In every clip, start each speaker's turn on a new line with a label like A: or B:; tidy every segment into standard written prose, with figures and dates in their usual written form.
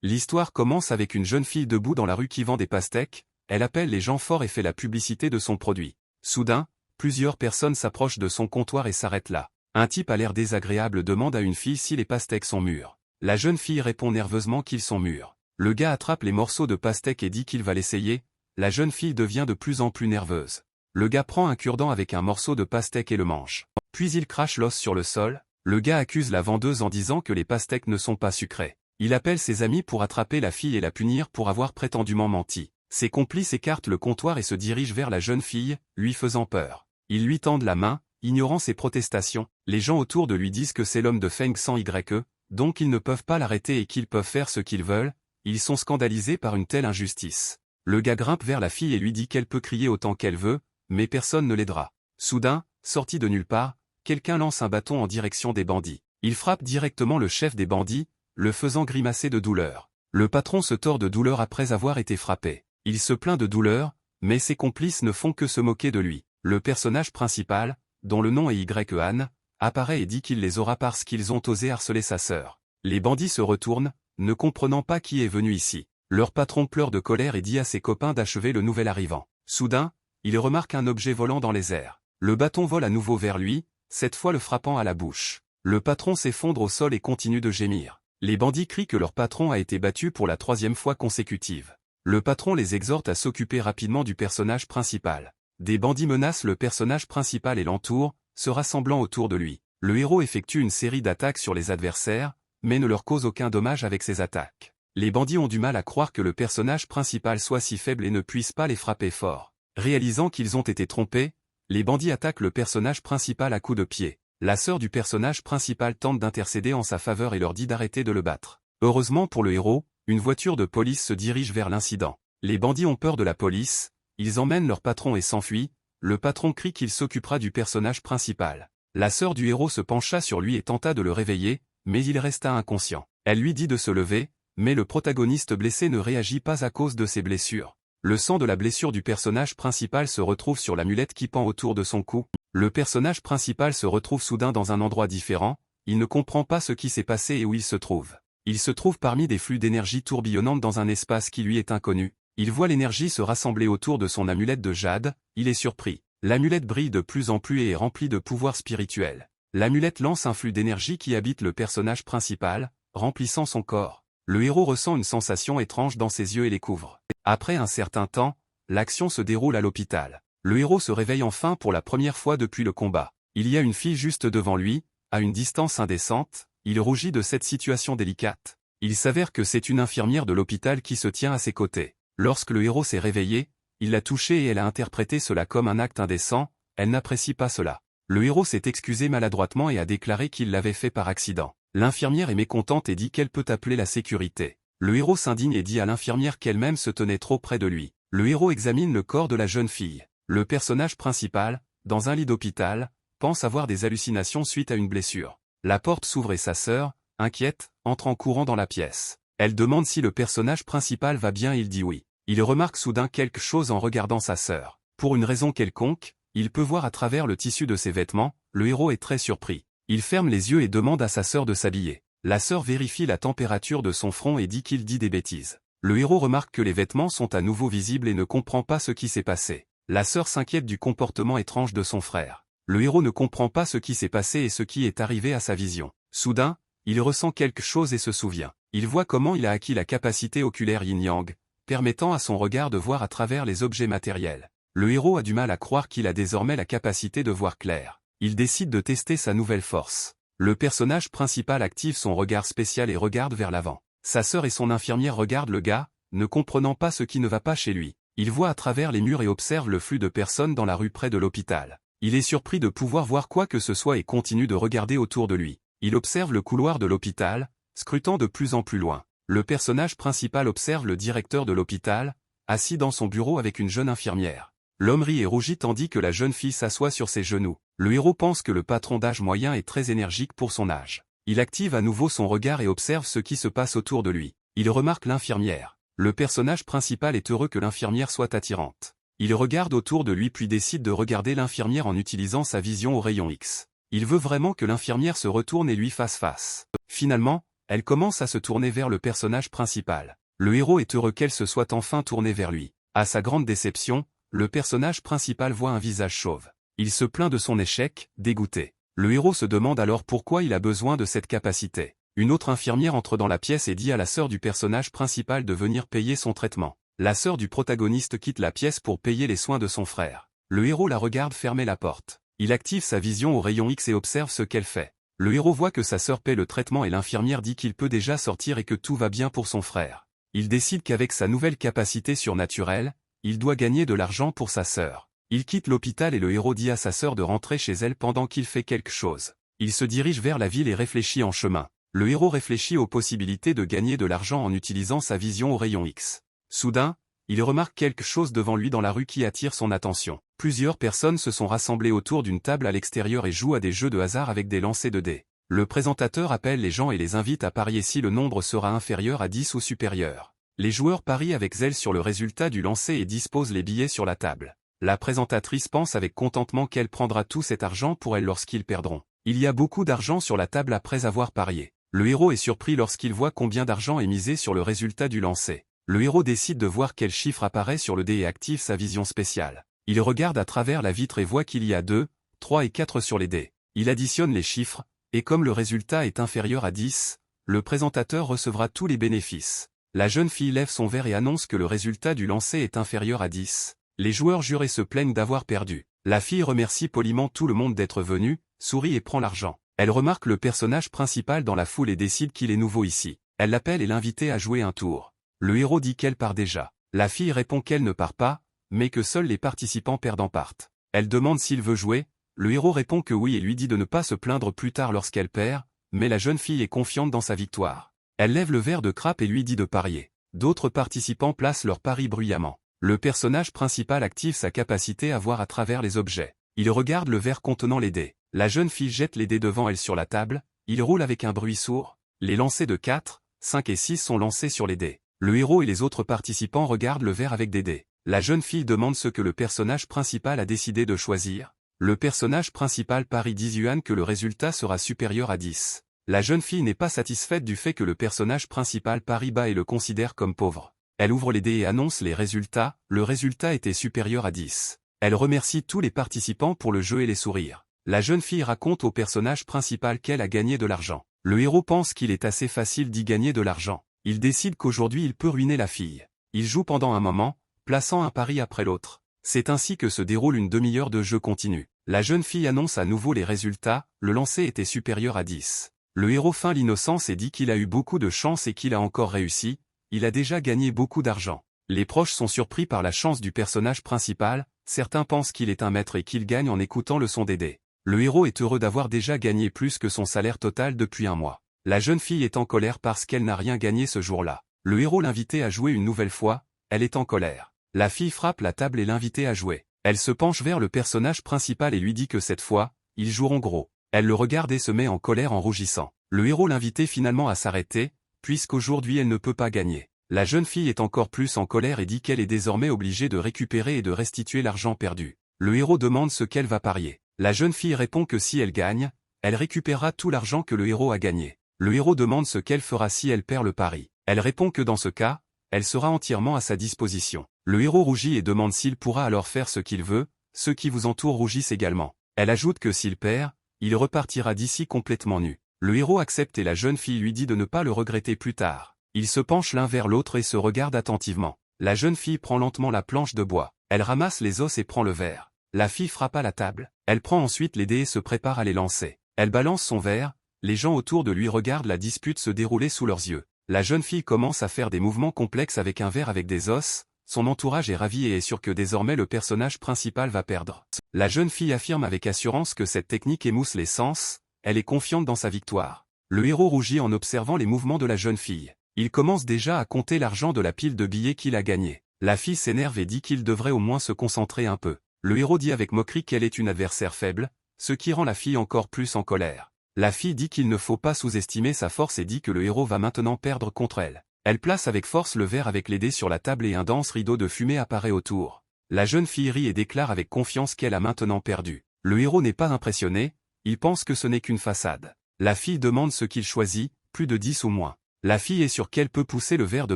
A: L'histoire commence avec une jeune fille debout dans la rue qui vend des pastèques, elle appelle les gens forts et fait la publicité de son produit. Soudain, plusieurs personnes s'approchent de son comptoir et s'arrêtent là. Un type à l'air désagréable demande à une fille si les pastèques sont mûres. La jeune fille répond nerveusement qu'ils sont mûrs. Le gars attrape les morceaux de pastèque et dit qu'il va l'essayer. La jeune fille devient de plus en plus nerveuse. Le gars prend un cure-dent avec un morceau de pastèque et le mange. Puis il crache l'os sur le sol. Le gars accuse la vendeuse en disant que les pastèques ne sont pas sucrées. Il appelle ses amis pour attraper la fille et la punir pour avoir prétendument menti. Ses complices écartent le comptoir et se dirigent vers la jeune fille, lui faisant peur. Ils lui tendent la main, ignorant ses protestations. Les gens autour de lui disent que c'est l'homme de Feng sans YE, donc ils ne peuvent pas l'arrêter et qu'ils peuvent faire ce qu'ils veulent. Ils sont scandalisés par une telle injustice. Le gars grimpe vers la fille et lui dit qu'elle peut crier autant qu'elle veut, mais personne ne l'aidera. Soudain, sorti de nulle part, quelqu'un lance un bâton en direction des bandits. Il frappe directement le chef des bandits, le faisant grimacer de douleur. Le patron se tord de douleur après avoir été frappé. Il se plaint de douleur, mais ses complices ne font que se moquer de lui. Le personnage principal, dont le nom est YE, apparaît et dit qu'il les aura parce qu'ils ont osé harceler sa sœur. Les bandits se retournent, ne comprenant pas qui est venu ici. Leur patron pleure de colère et dit à ses copains d'achever le nouvel arrivant. Soudain, il remarque un objet volant dans les airs. Le bâton vole à nouveau vers lui, cette fois le frappant à la bouche. Le patron s'effondre au sol et continue de gémir. Les bandits crient que leur patron a été battu pour la 3e fois consécutive. Le patron les exhorte à s'occuper rapidement du personnage principal. Des bandits menacent le personnage principal et l'entourent, se rassemblant autour de lui. Le héros effectue une série d'attaques sur les adversaires, mais ne leur cause aucun dommage avec ses attaques. Les bandits ont du mal à croire que le personnage principal soit si faible et ne puisse pas les frapper fort. Réalisant qu'ils ont été trompés, les bandits attaquent le personnage principal à coups de pied. La sœur du personnage principal tente d'intercéder en sa faveur et leur dit d'arrêter de le battre. Heureusement pour le héros, une voiture de police se dirige vers l'incident. Les bandits ont peur de la police, ils emmènent leur patron et s'enfuient. Le patron crie qu'il s'occupera du personnage principal. La sœur du héros se pencha sur lui et tenta de le réveiller, mais il resta inconscient. Elle lui dit de se lever, mais le protagoniste blessé ne réagit pas à cause de ses blessures. Le sang de la blessure du personnage principal se retrouve sur l'amulette qui pend autour de son cou. Le personnage principal se retrouve soudain dans un endroit différent, il ne comprend pas ce qui s'est passé et où il se trouve. Il se trouve parmi des flux d'énergie tourbillonnantes dans un espace qui lui est inconnu. Il voit l'énergie se rassembler autour de son amulette de jade, il est surpris. L'amulette brille de plus en plus et est remplie de pouvoirs spirituels. L'amulette lance un flux d'énergie qui habite le personnage principal, remplissant son corps. Le héros ressent une sensation étrange dans ses yeux et les couvre. Après un certain temps, l'action se déroule à l'hôpital. Le héros se réveille enfin pour la première fois depuis le combat. Il y a une fille juste devant lui, à une distance indécente, il rougit de cette situation délicate. Il s'avère que c'est une infirmière de l'hôpital qui se tient à ses côtés. Lorsque le héros s'est réveillé, il l'a touchée et elle a interprété cela comme un acte indécent, elle n'apprécie pas cela. Le héros s'est excusé maladroitement et a déclaré qu'il l'avait fait par accident. L'infirmière est mécontente et dit qu'elle peut appeler la sécurité. Le héros s'indigne et dit à l'infirmière qu'elle-même se tenait trop près de lui. Le héros examine le corps de la jeune fille. Le personnage principal, dans un lit d'hôpital, pense avoir des hallucinations suite à une blessure. La porte s'ouvre et sa sœur, inquiète, entre en courant dans la pièce. Elle demande si le personnage principal va bien et il dit oui. Il remarque soudain quelque chose en regardant sa sœur. Pour une raison quelconque, il peut voir à travers le tissu de ses vêtements, le héros est très surpris. Il ferme les yeux et demande à sa sœur de s'habiller. La sœur vérifie la température de son front et dit qu'il dit des bêtises. Le héros remarque que les vêtements sont à nouveau visibles et ne comprend pas ce qui s'est passé. La sœur s'inquiète du comportement étrange de son frère. Le héros ne comprend pas ce qui s'est passé et ce qui est arrivé à sa vision. Soudain, il ressent quelque chose et se souvient. Il voit comment il a acquis la capacité oculaire yin-yang, permettant à son regard de voir à travers les objets matériels. Le héros a du mal à croire qu'il a désormais la capacité de voir clair. Il décide de tester sa nouvelle force. Le personnage principal active son regard spécial et regarde vers l'avant. Sa sœur et son infirmière regardent le gars, ne comprenant pas ce qui ne va pas chez lui. Il voit à travers les murs et observe le flux de personnes dans la rue près de l'hôpital. Il est surpris de pouvoir voir quoi que ce soit et continue de regarder autour de lui. Il observe le couloir de l'hôpital, scrutant de plus en plus loin. Le personnage principal observe le directeur de l'hôpital, assis dans son bureau avec une jeune infirmière. L'homme rit et rougit tandis que la jeune fille s'assoit sur ses genoux. Le héros pense que le patron d'âge moyen est très énergique pour son âge. Il active à nouveau son regard et observe ce qui se passe autour de lui. Il remarque l'infirmière. Le personnage principal est heureux que l'infirmière soit attirante. Il regarde autour de lui puis décide de regarder l'infirmière en utilisant sa vision au rayon X. Il veut vraiment que l'infirmière se retourne et lui fasse face. Finalement, Elle commence à se tourner vers le personnage principal. Le héros est heureux qu'elle se soit enfin tournée vers lui. À sa grande déception, le personnage principal voit un visage chauve. Il se plaint de son échec, dégoûté. Le héros se demande alors pourquoi il a besoin de cette capacité. Une autre infirmière entre dans la pièce et dit à la sœur du personnage principal de venir payer son traitement. La sœur du protagoniste quitte la pièce pour payer les soins de son frère. Le héros la regarde fermer la porte. Il active sa vision au rayon X et observe ce qu'elle fait. Le héros voit que sa sœur paie le traitement et l'infirmière dit qu'il peut déjà sortir et que tout va bien pour son frère. Il décide qu'avec sa nouvelle capacité surnaturelle, il doit gagner de l'argent pour sa sœur. Il quitte l'hôpital et le héros dit à sa sœur de rentrer chez elle pendant qu'il fait quelque chose. Il se dirige vers la ville et réfléchit en chemin. Le héros réfléchit aux possibilités de gagner de l'argent en utilisant sa vision au rayon X. Soudain, il remarque quelque chose devant lui dans la rue qui attire son attention. Plusieurs personnes se sont rassemblées autour d'une table à l'extérieur et jouent à des jeux de hasard avec des lancers de dés. Le présentateur appelle les gens et les invite à parier si le nombre sera inférieur à 10 ou supérieur. Les joueurs parient avec zèle sur le résultat du lancer et disposent les billets sur la table. La présentatrice pense avec contentement qu'elle prendra tout cet argent pour elle lorsqu'ils perdront. Il y a beaucoup d'argent sur la table après avoir parié. Le héros est surpris lorsqu'il voit combien d'argent est misé sur le résultat du lancer. Le héros décide de voir quel chiffre apparaît sur le dé et active sa vision spéciale. Il regarde à travers la vitre et voit qu'il y a 2, 3 et 4 sur les dés. Il additionne les chiffres, et comme le résultat est inférieur à 10, le présentateur recevra tous les bénéfices. La jeune fille lève son verre et annonce que le résultat du lancer est inférieur à 10. Les joueurs jurés se plaignent d'avoir perdu. La fille remercie poliment tout le monde d'être venu, sourit et prend l'argent. Elle remarque le personnage principal dans la foule et décide qu'il est nouveau ici. Elle l'appelle et l'invite à jouer un tour. Le héros dit qu'elle part déjà. La fille répond qu'elle ne part pas, mais que seuls les participants perdants partent. Elle demande s'il veut jouer, le héros répond que oui et lui dit de ne pas se plaindre plus tard lorsqu'elle perd, mais la jeune fille est confiante dans sa victoire. Elle lève le verre de crape et lui dit de parier. D'autres participants placent leur pari bruyamment. Le personnage principal active sa capacité à voir à travers les objets. Il regarde le verre contenant les dés. La jeune fille jette les dés devant elle sur la table, il roule avec un bruit sourd. Les lancers de 4, 5 et 6 sont lancés sur les dés. Le héros et les autres participants regardent le verre avec des dés. La jeune fille demande ce que le personnage principal a décidé de choisir. Le personnage principal parie 10 yuan que le résultat sera supérieur à 10. La jeune fille n'est pas satisfaite du fait que le personnage principal parie bas et le considère comme pauvre. Elle ouvre les dés et annonce les résultats, le résultat était supérieur à 10. Elle remercie tous les participants pour le jeu et les sourires. La jeune fille raconte au personnage principal qu'elle a gagné de l'argent. Le héros pense qu'il est assez facile d'y gagner de l'argent. Il décide qu'aujourd'hui il peut ruiner la fille. Il joue pendant un moment, plaçant un pari après l'autre. C'est ainsi que se déroule une demi-heure de jeu continu. La jeune fille annonce à nouveau les résultats, le lancer était supérieur à 10. Le héros feint l'innocence et dit qu'il a eu beaucoup de chance et qu'il a encore réussi, il a déjà gagné beaucoup d'argent. Les proches sont surpris par la chance du personnage principal, certains pensent qu'il est un maître et qu'il gagne en écoutant le son des dés. Le héros est heureux d'avoir déjà gagné plus que son salaire total depuis un mois. La jeune fille est en colère parce qu'elle n'a rien gagné ce jour-là. Le héros l'invitait à jouer une nouvelle fois, elle est en colère. La fille frappe la table et l'invitait à jouer. Elle se penche vers le personnage principal et lui dit que cette fois, ils joueront gros. Elle le regarde et se met en colère en rougissant. Le héros l'invitait finalement à s'arrêter, puisqu'aujourd'hui elle ne peut pas gagner. La jeune fille est encore plus en colère et dit qu'elle est désormais obligée de récupérer et de restituer l'argent perdu. Le héros demande ce qu'elle va parier. La jeune fille répond que si elle gagne, elle récupérera tout l'argent que le héros a gagné. Le héros demande ce qu'elle fera si elle perd le pari. Elle répond que dans ce cas, elle sera entièrement à sa disposition. Le héros rougit et demande s'il pourra alors faire ce qu'il veut, ceux qui vous entourent rougissent également. Elle ajoute que s'il perd, il repartira d'ici complètement nu. Le héros accepte et la jeune fille lui dit de ne pas le regretter plus tard. Ils se penchent l'un vers l'autre et se regardent attentivement. La jeune fille prend lentement la planche de bois. Elle ramasse les os et prend le verre. La fille frappe à la table. Elle prend ensuite les dés et se prépare à les lancer. Elle balance son verre, les gens autour de lui regardent la dispute se dérouler sous leurs yeux. La jeune fille commence à faire des mouvements complexes avec un verre avec des os, son entourage est ravi et est sûr que désormais le personnage principal va perdre. La jeune fille affirme avec assurance que cette technique émousse les sens, elle est confiante dans sa victoire. Le héros rougit en observant les mouvements de la jeune fille. Il commence déjà à compter l'argent de la pile de billets qu'il a gagné. La fille s'énerve et dit qu'il devrait au moins se concentrer un peu. Le héros dit avec moquerie qu'elle est une adversaire faible, ce qui rend la fille encore plus en colère. La fille dit qu'il ne faut pas sous-estimer sa force et dit que le héros va maintenant perdre contre elle. Elle place avec force le verre avec les dés sur la table et un dense rideau de fumée apparaît autour. La jeune fille rit et déclare avec confiance qu'elle a maintenant perdu. Le héros n'est pas impressionné, il pense que ce n'est qu'une façade. La fille demande ce qu'il choisit, plus de 10 ou moins. La fille est sûre qu'elle peut pousser le verre de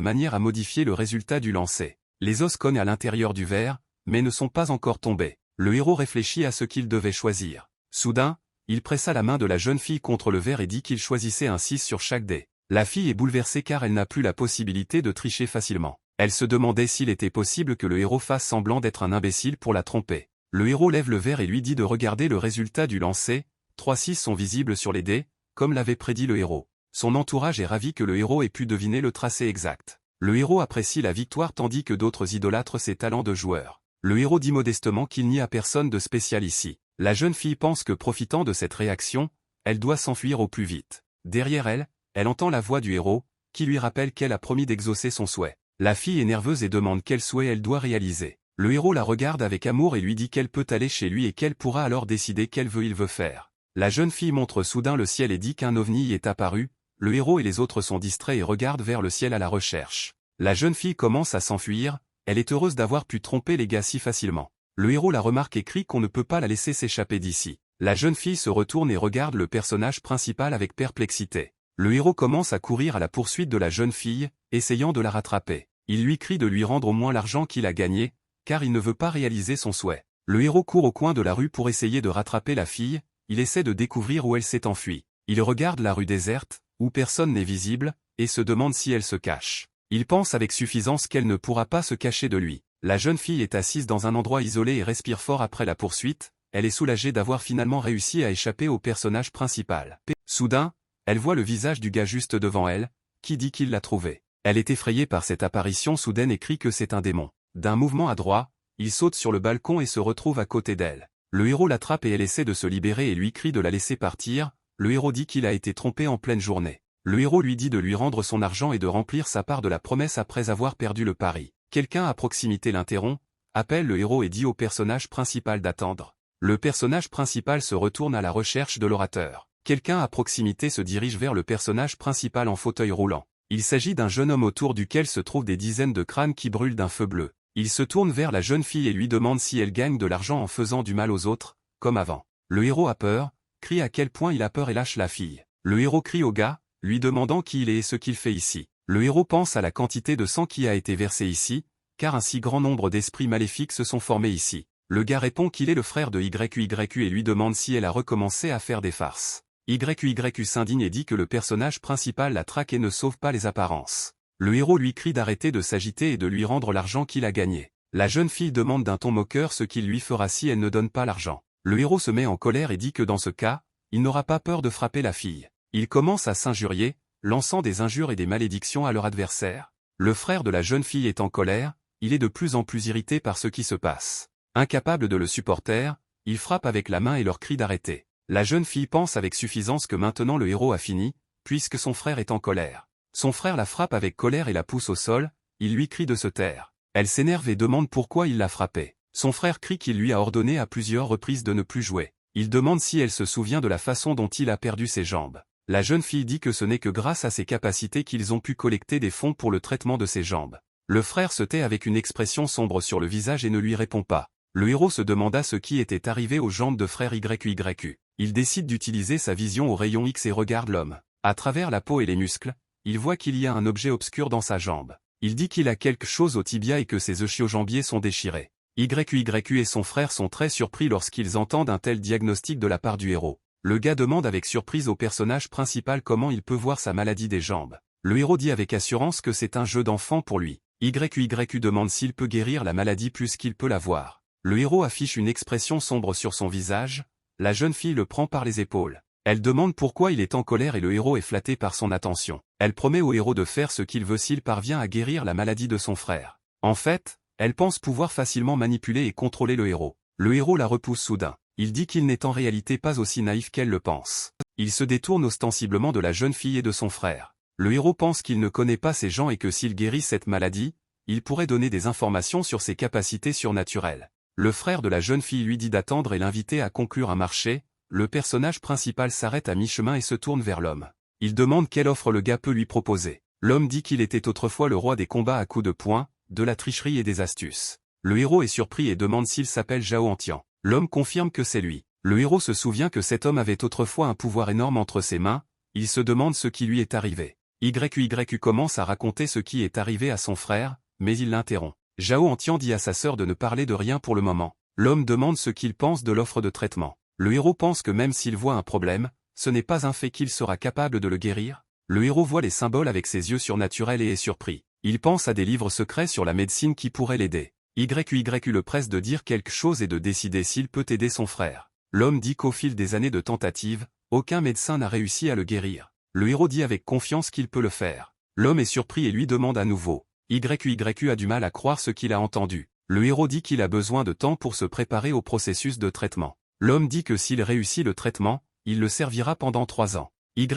A: manière à modifier le résultat du lancer. Les os cognent à l'intérieur du verre, mais ne sont pas encore tombés. Le héros réfléchit à ce qu'il devait choisir. Soudain, il pressa la main de la jeune fille contre le verre et dit qu'il choisissait un 6 sur chaque dé. La fille est bouleversée car elle n'a plus la possibilité de tricher facilement. Elle se demandait s'il était possible que le héros fasse semblant d'être un imbécile pour la tromper. Le héros lève le verre et lui dit de regarder le résultat du lancer. 3 6 sont visibles sur les dés, comme l'avait prédit le héros. Son entourage est ravi que le héros ait pu deviner le tracé exact. Le héros apprécie la victoire tandis que d'autres idolâtrent ses talents de joueur. Le héros dit modestement qu'il n'y a personne de spécial ici. La jeune fille pense que profitant de cette réaction, elle doit s'enfuir au plus vite. Derrière elle, elle entend la voix du héros, qui lui rappelle qu'elle a promis d'exaucer son souhait. La fille est nerveuse et demande quel souhait elle doit réaliser. Le héros la regarde avec amour et lui dit qu'elle peut aller chez lui et qu'elle pourra alors décider quel vœu il veut faire. La jeune fille montre soudain le ciel et dit qu'un ovni y est apparu. Le héros et les autres sont distraits et regardent vers le ciel à la recherche. La jeune fille commence à s'enfuir, elle est heureuse d'avoir pu tromper les gars si facilement. Le héros la remarque et crie qu'on ne peut pas la laisser s'échapper d'ici. La jeune fille se retourne et regarde le personnage principal avec perplexité. Le héros commence à courir à la poursuite de la jeune fille, essayant de la rattraper. Il lui crie de lui rendre au moins l'argent qu'il a gagné, car il ne veut pas réaliser son souhait. Le héros court au coin de la rue pour essayer de rattraper la fille, il essaie de découvrir où elle s'est enfuie. Il regarde la rue déserte, où personne n'est visible, et se demande si elle se cache. Il pense avec suffisance qu'elle ne pourra pas se cacher de lui. La jeune fille est assise dans un endroit isolé et respire fort après la poursuite, elle est soulagée d'avoir finalement réussi à échapper au personnage principal. Soudain, elle voit le visage du gars juste devant elle, qui dit qu'il l'a trouvé. Elle est effrayée par cette apparition soudaine et crie que c'est un démon. D'un mouvement adroit, il saute sur le balcon et se retrouve à côté d'elle. Le héros l'attrape et elle essaie de se libérer et lui crie de la laisser partir. Le héros dit qu'il a été trompé en pleine journée. Le héros lui dit de lui rendre son argent et de remplir sa part de la promesse après avoir perdu le pari. Quelqu'un à proximité l'interrompt, appelle le héros et dit au personnage principal d'attendre. Le personnage principal se retourne à la recherche de l'orateur. Quelqu'un à proximité se dirige vers le personnage principal en fauteuil roulant. Il s'agit d'un jeune homme autour duquel se trouvent des dizaines de crânes qui brûlent d'un feu bleu. Il se tourne vers la jeune fille et lui demande si elle gagne de l'argent en faisant du mal aux autres, comme avant. Le héros a peur, crie à quel point il a peur et lâche la fille. Le héros crie au gars, lui demandant qui il est et ce qu'il fait ici. Le héros pense à la quantité de sang qui a été versé ici, car un si grand nombre d'esprits maléfiques se sont formés ici. Le gars répond qu'il est le frère de YQYQ et lui demande si elle a recommencé à faire des farces. YQYQ s'indigne et dit que le personnage principal la traque et ne sauve pas les apparences. Le héros lui crie d'arrêter de s'agiter et de lui rendre l'argent qu'il a gagné. La jeune fille demande d'un ton moqueur ce qu'il lui fera si elle ne donne pas l'argent. Le héros se met en colère et dit que dans ce cas, il n'aura pas peur de frapper la fille. Il commence à s'injurier, lançant des injures et des malédictions à leur adversaire. Le frère de la jeune fille est en colère, il est de plus en plus irrité par ce qui se passe. Incapable de le supporter, il frappe avec la main et leur crie d'arrêter. La jeune fille pense avec suffisance que maintenant le héros a fini, puisque son frère est en colère. Son frère la frappe avec colère et la pousse au sol, il lui crie de se taire. Elle s'énerve et demande pourquoi il l'a frappée. Son frère crie qu'il lui a ordonné à plusieurs reprises de ne plus jouer. Il demande si elle se souvient de la façon dont il a perdu ses jambes. La jeune fille dit que ce n'est que grâce à ses capacités qu'ils ont pu collecter des fonds pour le traitement de ses jambes. Le frère se tait avec une expression sombre sur le visage et ne lui répond pas. Le héros se demanda ce qui était arrivé aux jambes de frère YQYQ. Il décide d'utiliser sa vision au rayon X et regarde l'homme. À travers la peau et les muscles, il voit qu'il y a un objet obscur dans sa jambe. Il dit qu'il a quelque chose au tibia et que ses ischio-jambiers sont déchirés. YQYQ et son frère sont très surpris lorsqu'ils entendent un tel diagnostic de la part du héros. Le gars demande avec surprise au personnage principal comment il peut voir sa maladie des jambes. Le héros dit avec assurance que c'est un jeu d'enfant pour lui. YQYQ demande s'il peut guérir la maladie plus qu'il peut la voir. Le héros affiche une expression sombre sur son visage, la jeune fille le prend par les épaules. Elle demande pourquoi il est en colère et le héros est flatté par son attention. Elle promet au héros de faire ce qu'il veut s'il parvient à guérir la maladie de son frère. En fait, elle pense pouvoir facilement manipuler et contrôler le héros. Le héros la repousse soudain. Il dit qu'il n'est en réalité pas aussi naïf qu'elle le pense. Il se détourne ostensiblement de la jeune fille et de son frère. Le héros pense qu'il ne connaît pas ces gens et que s'il guérit cette maladie, il pourrait donner des informations sur ses capacités surnaturelles. Le frère de la jeune fille lui dit d'attendre et l'inviter à conclure un marché. Le personnage principal s'arrête à mi-chemin et se tourne vers l'homme. Il demande quelle offre le gars peut lui proposer. L'homme dit qu'il était autrefois le roi des combats à coups de poing, de la tricherie et des astuces. Le héros est surpris et demande s'il s'appelle Zhao Antian. L'homme confirme que c'est lui. Le héros se souvient que cet homme avait autrefois un pouvoir énorme entre ses mains, il se demande ce qui lui est arrivé. YU commence à raconter ce qui est arrivé à son frère, mais il l'interrompt. Zhao Antian dit à sa sœur de ne parler de rien pour le moment. L'homme demande ce qu'il pense de l'offre de traitement. Le héros pense que même s'il voit un problème, ce n'est pas un fait qu'il sera capable de le guérir. Le héros voit les symboles avec ses yeux surnaturels et est surpris. Il pense à des livres secrets sur la médecine qui pourraient l'aider. YU le presse de dire quelque chose et de décider s'il peut aider son frère. L'homme dit qu'au fil des années de tentatives, aucun médecin n'a réussi à le guérir. Le héros dit avec confiance qu'il peut le faire. L'homme est surpris et lui demande à nouveau. YU a du mal à croire ce qu'il a entendu. Le héros dit qu'il a besoin de temps pour se préparer au processus de traitement. L'homme dit que s'il réussit le traitement, il le servira pendant 3 ans. YU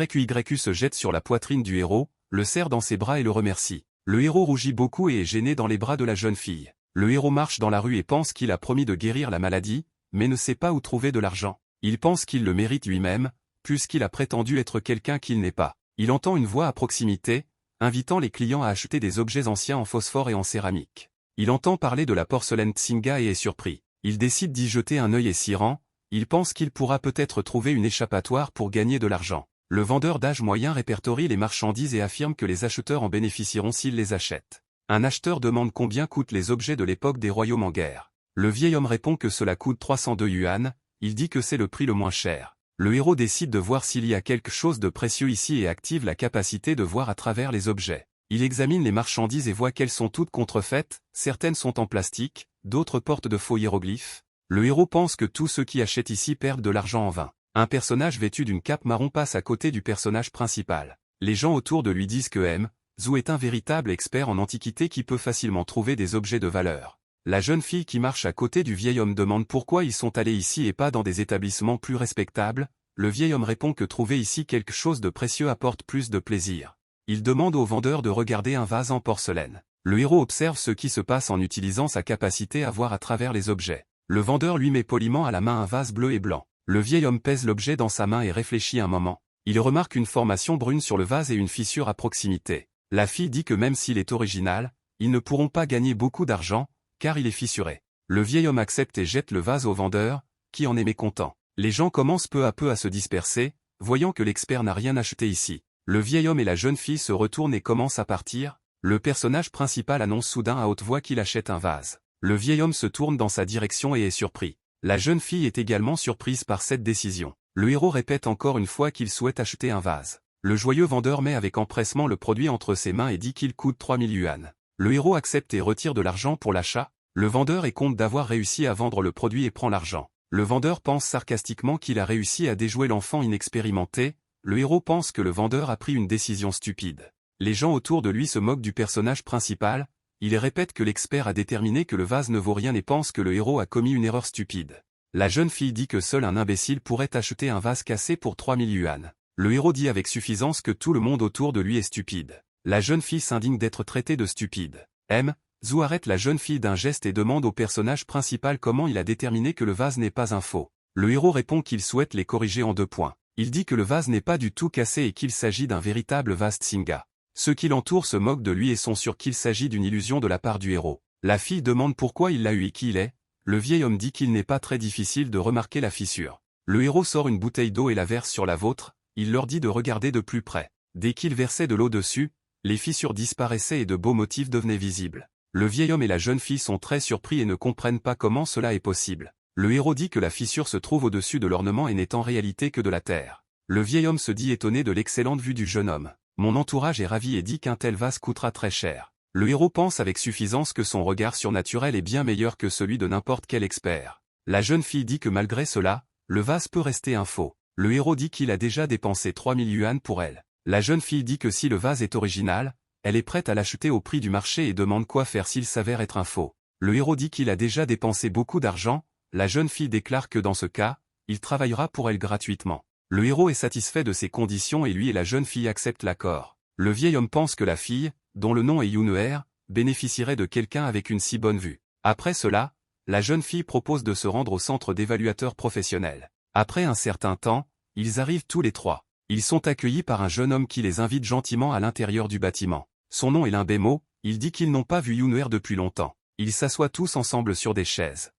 A: se jette sur la poitrine du héros, le serre dans ses bras et le remercie. Le héros rougit beaucoup et est gêné dans les bras de la jeune fille. Le héros marche dans la rue et pense qu'il a promis de guérir la maladie, mais ne sait pas où trouver de l'argent. Il pense qu'il le mérite lui-même, puisqu'il a prétendu être quelqu'un qu'il n'est pas. Il entend une voix à proximité, invitant les clients à acheter des objets anciens en phosphore et en céramique. Il entend parler de la porcelaine Tsinga et est surpris. Il décide d'y jeter un œil et s'y rend. Il pense qu'il pourra peut-être trouver une échappatoire pour gagner de l'argent. Le vendeur d'âge moyen répertorie les marchandises et affirme que les acheteurs en bénéficieront s'ils les achètent. Un acheteur demande combien coûtent les objets de l'époque des royaumes en guerre. Le vieil homme répond que cela coûte 302 yuan, il dit que c'est le prix le moins cher. Le héros décide de voir s'il y a quelque chose de précieux ici et active la capacité de voir à travers les objets. Il examine les marchandises et voit qu'elles sont toutes contrefaites, certaines sont en plastique, d'autres portent de faux hiéroglyphes. Le héros pense que tous ceux qui achètent ici perdent de l'argent en vain. Un personnage vêtu d'une cape marron passe à côté du personnage principal. Les gens autour de lui disent que Zhu est un véritable expert en antiquité qui peut facilement trouver des objets de valeur. La jeune fille qui marche à côté du vieil homme demande pourquoi ils sont allés ici et pas dans des établissements plus respectables. Le vieil homme répond que trouver ici quelque chose de précieux apporte plus de plaisir. Il demande au vendeur de regarder un vase en porcelaine. Le héros observe ce qui se passe en utilisant sa capacité à voir à travers les objets. Le vendeur lui met poliment à la main un vase bleu et blanc. Le vieil homme pèse l'objet dans sa main et réfléchit un moment. Il remarque une formation brune sur le vase et une fissure à proximité. La fille dit que même s'il est original, ils ne pourront pas gagner beaucoup d'argent, car il est fissuré. Le vieil homme accepte et jette le vase au vendeur, qui en est mécontent. Les gens commencent peu à peu à se disperser, voyant que l'expert n'a rien acheté ici. Le vieil homme et la jeune fille se retournent et commencent à partir. Le personnage principal annonce soudain à haute voix qu'il achète un vase. Le vieil homme se tourne dans sa direction et est surpris. La jeune fille est également surprise par cette décision. Le héros répète encore une fois qu'il souhaite acheter un vase. Le joyeux vendeur met avec empressement le produit entre ses mains et dit qu'il coûte 3000 yuan. Le héros accepte et retire de l'argent pour l'achat. Le vendeur est content d'avoir réussi à vendre le produit et prend l'argent. Le vendeur pense sarcastiquement qu'il a réussi à déjouer l'enfant inexpérimenté. Le héros pense que le vendeur a pris une décision stupide. Les gens autour de lui se moquent du personnage principal. Il répète que l'expert a déterminé que le vase ne vaut rien et pense que le héros a commis une erreur stupide. La jeune fille dit que seul un imbécile pourrait acheter un vase cassé pour 3000 yuan. Le héros dit avec suffisance que tout le monde autour de lui est stupide. La jeune fille s'indigne d'être traitée de stupide. Zhu arrête la jeune fille d'un geste et demande au personnage principal comment il a déterminé que le vase n'est pas un faux. Le héros répond qu'il souhaite les corriger en 2 points. Il dit que le vase n'est pas du tout cassé et qu'il s'agit d'un véritable vase Tsinga. Ceux qui l'entourent se moquent de lui et sont sûrs qu'il s'agit d'une illusion de la part du héros. La fille demande pourquoi il l'a eu et qui il est. Le vieil homme dit qu'il n'est pas très difficile de remarquer la fissure. Le héros sort une bouteille d'eau et la verse sur la vôtre. Il leur dit de regarder de plus près. Dès qu'il versait de l'eau dessus, les fissures disparaissaient et de beaux motifs devenaient visibles. Le vieil homme et la jeune fille sont très surpris et ne comprennent pas comment cela est possible. Le héros dit que la fissure se trouve au-dessus de l'ornement et n'est en réalité que de la terre. Le vieil homme se dit étonné de l'excellente vue du jeune homme. Mon entourage est ravi et dit qu'un tel vase coûtera très cher. Le héros pense avec suffisance que son regard surnaturel est bien meilleur que celui de n'importe quel expert. La jeune fille dit que malgré cela, le vase peut rester un faux. Le héros dit qu'il a déjà dépensé 3000 yuan pour elle. La jeune fille dit que si le vase est original, elle est prête à l'acheter au prix du marché et demande quoi faire s'il s'avère être un faux. Le héros dit qu'il a déjà dépensé beaucoup d'argent. La jeune fille déclare que dans ce cas, il travaillera pour elle gratuitement. Le héros est satisfait de ces conditions et lui et la jeune fille acceptent l'accord. Le vieil homme pense que la fille, dont le nom est Yunuer, bénéficierait de quelqu'un avec une si bonne vue. Après cela, la jeune fille propose de se rendre au centre d'évaluateurs professionnels. Après un certain temps, ils arrivent tous les 3. Ils sont accueillis par un jeune homme qui les invite gentiment à l'intérieur du bâtiment. Son nom est Limbemo, il dit qu'ils n'ont pas vu Yunuer depuis longtemps. Ils s'assoient tous ensemble sur des chaises.